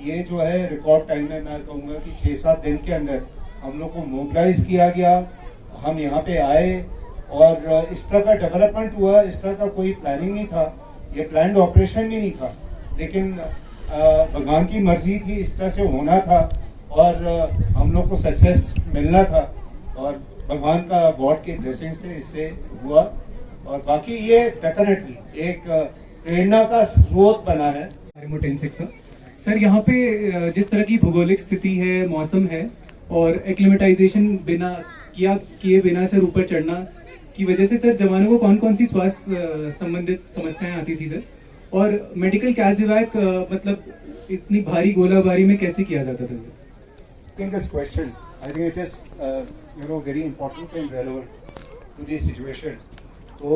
ये जो है रिकॉर्ड टाइम में मैं कहूँगा कि 6-7 दिन के अंदर हम लोग को मोबिलाइज किया गया, हम यहाँ पे आए और इस तरह का डेवलपमेंट हुआ। इस तरह का कोई प्लानिंग नहीं था, ये प्लान्ड ऑपरेशन भी नहीं था, लेकिन भगवान की मर्जी थी, इस तरह से होना था और हम लोग को सक्सेस मिलना था और भगवान का गॉड के ब्लेसिंग्स थे, इससे हुआ। और बाकी ये डेफिनेटली एक प्रेरणा का स्रोत बना है। सर, यहाँ पे जिस तरह की भौगोलिक स्थिति है, मौसम है और एक्लिमेटाइजेशन किए बिना सर ऊपर चढ़ना की वजह से सर जवानों को कौन सी स्वास्थ्य संबंधित समस्याएं आती थी सर, और मेडिकल कैजुएक मतलब इतनी भारी गोलाबारी में कैसे किया जाता था? This question, I think it is very important and relevant to this situation. तो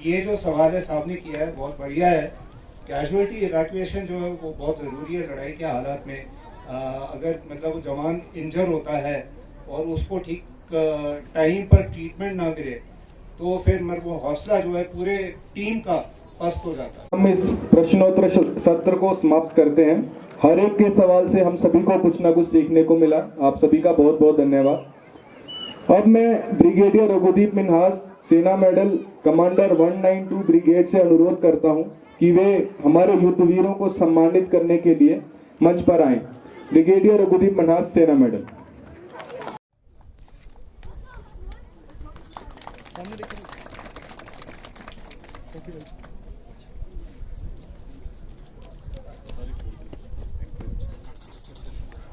ये जो सवाल है साहब ने किया है बहुत बढ़िया है। कैजुअलिटी इवैक्यूएशन जो है वो बहुत ज़रूरी है लड़ाई के हालात में। अगर मतलब वो जवान इंजर होता है और उसको ठीक टाइम पर ट्रीटमेंट ना मिले तो फिर वो हौसला जो है पूरे टीम का पस्त हो जाता है। हम इस प्रश्नोत्तर सत्र को समाप्त करते हैं। हर एक के सवाल से हम सभी को कुछ ना कुछ सीखने को मिला। आप सभी का बहुत बहुत धन्यवाद। अब मैं brigadier Raghudeep Minhas, Sena medal commander 192 brigade से अनुरोध करता हूं कि वे हमारे युद्धवीरों को सम्मानित करने के लिए मंच पर आएं। Brigadier Raghudeep Minhas, Sena medal.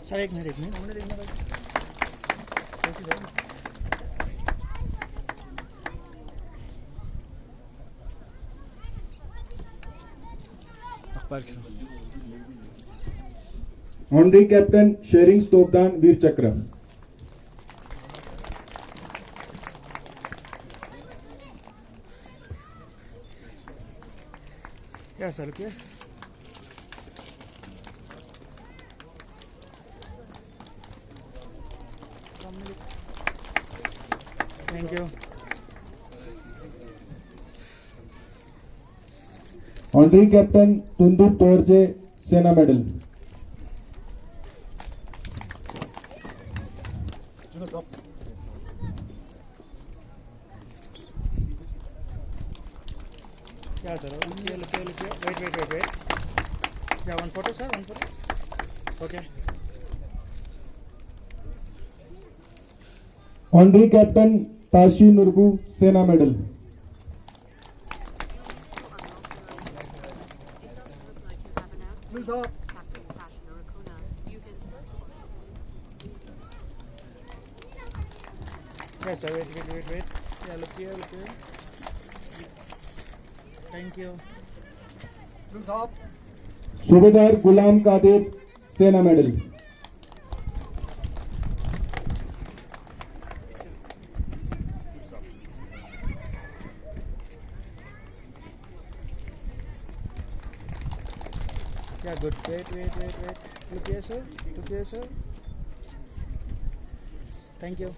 Sir एक मिनट सामने देखना भाई। Thank you sir. Honorary captain Tsering तोपदान Vir Chakra. क्या सर क्या? Thank you. Honorary captain Tundur Torje, Sena medal. क्या सर? वेट क्या one photo sir? One photo okay. Honorary captain Tashi Nurbu, Sena medal. Yes sir, wait. Yeah, look here. Thank you. सूबेदार Ghulam Qadir, Sena medal. Yeah, good. Wait. Look here, sir. Thank you.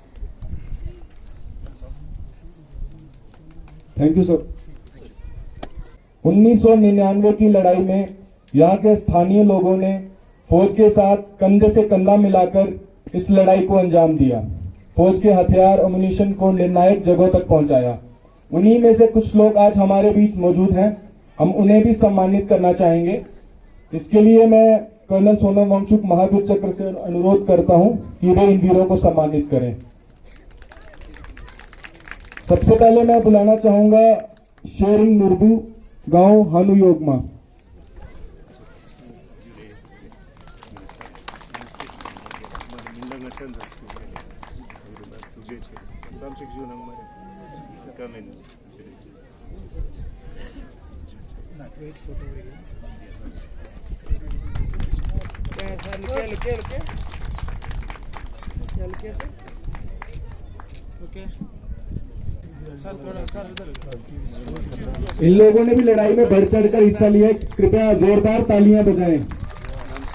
Thank you sir. 1999 की लड़ाई में यहाँ के स्थानीय लोगों ने फौज के साथ कंधे से कंधा मिलाकर इस लड़ाई को अंजाम दिया। फौज के हथियार अम्युनिशन को निर्णायक जगहों तक पहुंचाया। उन्हीं में से कुछ लोग आज हमारे बीच मौजूद हैं, हम उन्हें भी सम्मानित करना चाहेंगे। इसके लिए मैं कर्नल सोनम वांगचुक महावीर चक्र से अनुरोध करता हूं कि वे इन वीरों को सम्मानित करें। सबसे पहले मैं बुलाना चाहूंगा शेरिंग मुर्दू, गांव हानु योगमा। इन लोगों ने भी लड़ाई में बढ़ चढ़कर हिस्सा लिया, कृपया जोरदार तालियां बजाएं।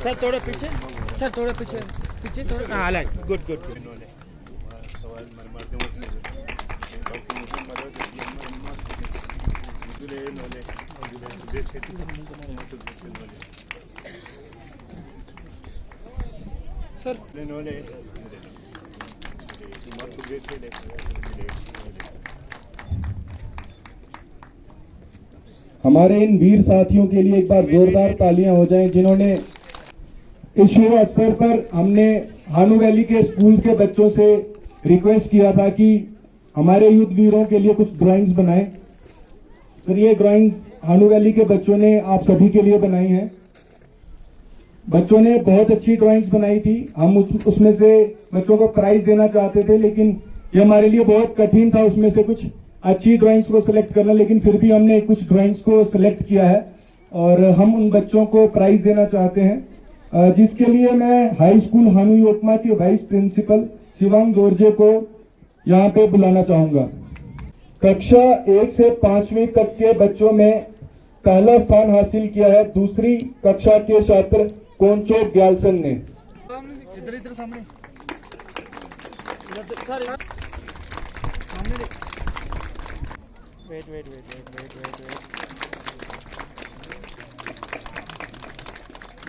सर थोड़ा पीछे, सर थोड़ा पीछे, पीछे थोड़ा। हाँ अलग, गुड गुड। सर हमारे इन वीर साथियों के लिए एक बार जोरदार तालियां हो जाएं, जिन्होंने इस शुभ अवसर पर हमने हानु वैली के स्कूल के बच्चों से रिक्वेस्ट किया था कि हमारे युद्ध वीरों के लिए कुछ ड्राइंग्स बनाएं। सर ये ड्राइंग्स हानु वैली के बच्चों ने आप सभी के लिए बनाई हैं। बच्चों ने बहुत अच्छी ड्राइंग्स बनाई थी। हम उसमें से बच्चों को प्राइज देना चाहते थे, लेकिन ये हमारे लिए बहुत कठिन था उसमें से कुछ अच्छी ड्राइंग्स को सिलेक्ट करना, लेकिन फिर भी हमने कुछ ड्राइंग्स को सिलेक्ट किया है और हम उन बच्चों को प्राइज देना चाहते हैं, जिसके लिए मैं हाई स्कूल हानु योगमा के वाइस प्रिंसिपल शिवांग दोरजे को यहाँ पे बुलाना चाहूंगा। कक्षा 1 से 5वीं तक के बच्चों में पहला स्थान हासिल किया है दूसरी कक्षा के छात्र कोंचो ग्यालसन ने। इधर इधर सामने सर सामने देख। Wait wait wait wait wait wait wait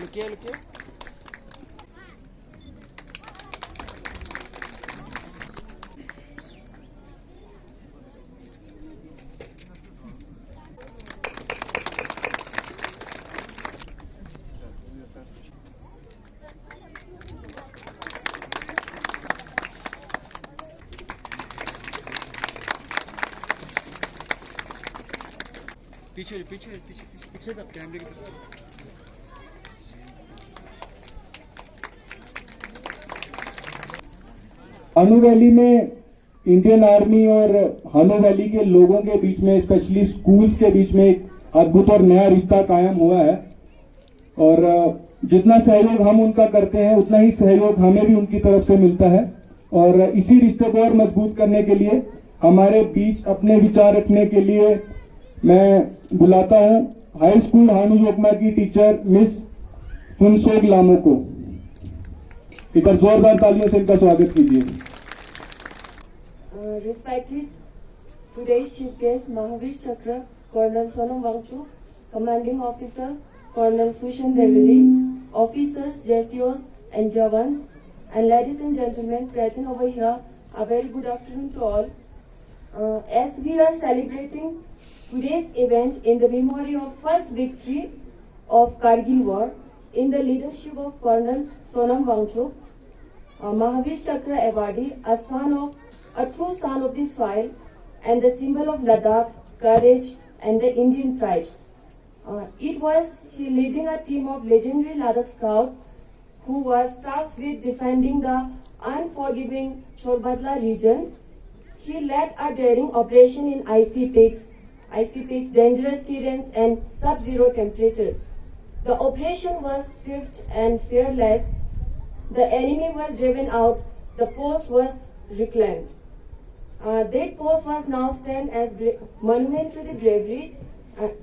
लुकिए लुकिए। पीछे पीछे पीछे पीछे तक कैमरे की तरफ। हानु वैली में इंडियन आर्मी और हानु वैली के लोगों के बीच में, स्पेशली स्कूल्स के बीच में एक अद्भुत और नया रिश्ता कायम हुआ है और जितना सहयोग हम उनका करते हैं उतना ही सहयोग हमें भी उनकी तरफ से मिलता है। और इसी रिश्ते को और मजबूत करने के लिए हमारे बीच अपने विचार रखने के लिए मैं बुलाता हूं हाई स्कूल हानु योगमा की टीचर मिस फुनसोग लामो को। इधर जोरदार तालियों से इनका स्वागत कीजिए। Respected today's chief guest Mahavir Chakra Colonel Sonam Wangchuk, Commanding Officer Colonel Sushan Devali, officers, JCOs and Jawans, and ladies and gentlemen present over here, a very good afternoon to all. As we are celebrating today's event in the memory of first victory of Kargil War in the leadership of Colonel Sonam Wangchuk, Mahavir Chakra awardee, a true son of the soil and the symbol of Ladakh, courage and the Indian pride. It was he leading a team of legendary Ladakh scouts who was tasked with defending the unforgiving Chorbadla region. He led a daring operation in icy peaks, dangerous terrains and sub-zero temperatures. The operation was swift and fearless. The enemy was driven out. The post was reclaimed. That post was now stand as monument to the bravery.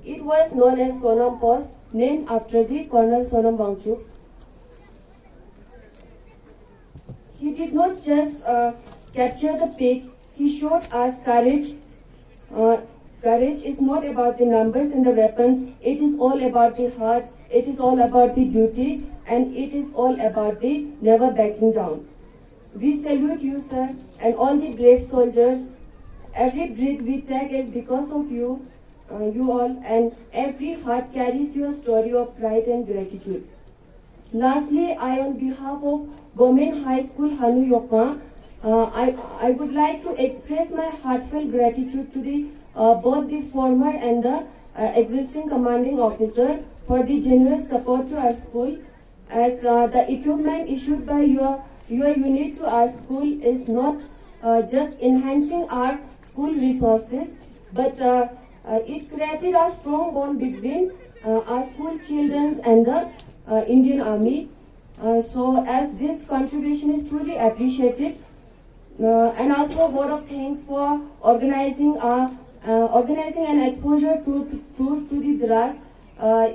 It was known as Sonam Post, named after the Colonel Sonam Wangchuk. He did not just capture the peak, he showed us courage. Courage is not about the numbers and the weapons, it is all about the heart, it is all about the duty, and it is all about the never backing down. We salute you, sir, and all the brave soldiers. Every breath we take is because of you, you all, and every heart carries your story of pride and gratitude. Lastly, on behalf of Government High School Hanu Yokma, I would like to express my heartfelt gratitude to the both the former and the existing commanding officer for the generous support to our school, as the equipment issued by your unit to our school is not just enhancing our school resources, but it created a strong bond between our school children and the Indian Army. So as this contribution is truly appreciated, and also a word of thanks for organizing an exposure tour to the Dras.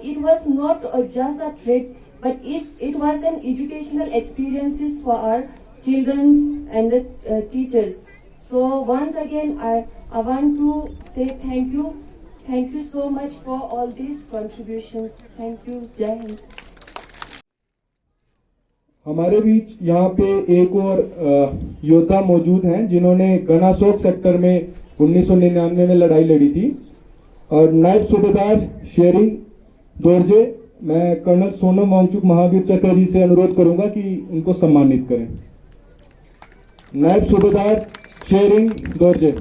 It was not just a trip, but it was an educational experiences for our children and the teachers. So once again, I want to say thank you. Thank you so much for all these contributions. Thank you. Jai Hind. हमारे बीच यहाँ पे एक और योद्धा मौजूद हैं जिन्होंने गनासोक सेक्टर में 1999 में लड़ाई लड़ी थी, और नायब सूबेदार शेरिंग दोरजे, मैं कर्नल सोनम वांगचुक महावीर चक्र जी से अनुरोध करूंगा कि उनको सम्मानित करें। नायब सूबेदार शेरिंग दोरजे।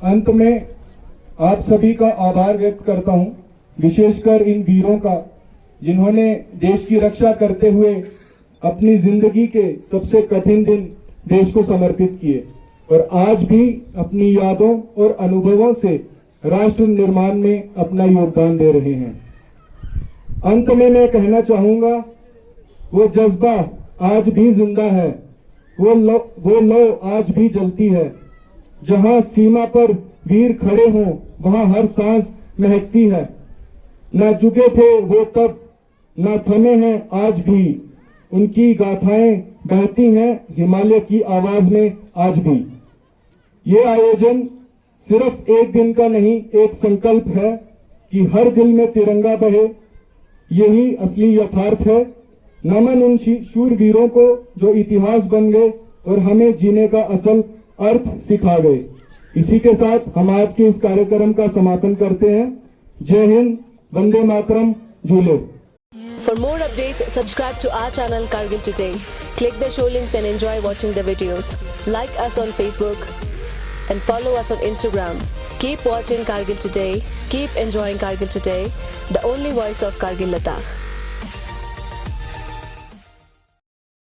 अंत में आप सभी का आभार व्यक्त करता हूं, विशेषकर इन वीरों का जिन्होंने देश की रक्षा करते हुए अपनी जिंदगी के सबसे कठिन दिन देश को समर्पित किए, और आज भी अपनी यादों और अनुभवों से राष्ट्र निर्माण में अपना योगदान दे रहे हैं। अंत में मैं कहना चाहूंगा, वो जज्बा आज भी जिंदा है, वो लौ आज भी जलती है। जहां सीमा पर वीर खड़े हों वहां हर सांस महकती है। न जुगे थे वो तब, न थमे हैं आज भी, उनकी गाथाएं बहती हैं हिमालय की आवाज में आज भी। ये आयोजन सिर्फ एक दिन का नहीं, एक संकल्प है कि हर दिल में तिरंगा बहे। यही असली यथार्थ है। नमन उन शूरवीरों को जो इतिहास बन गए और हमें जीने का असल अर्थ सिखा गए। इसी के साथ हम आज के इस कार्यक्रम का समापन करते हैं। जय हिंद, वंदे मातरम, झूले। For more updates, subscribe to our channel Kargil Today. Click the show links and enjoy watching the videos. Like us on Facebook and follow us on Instagram. Keep watching Kargil Today. Keep enjoying Kargil Today, the only voice of Kargil Ladakh.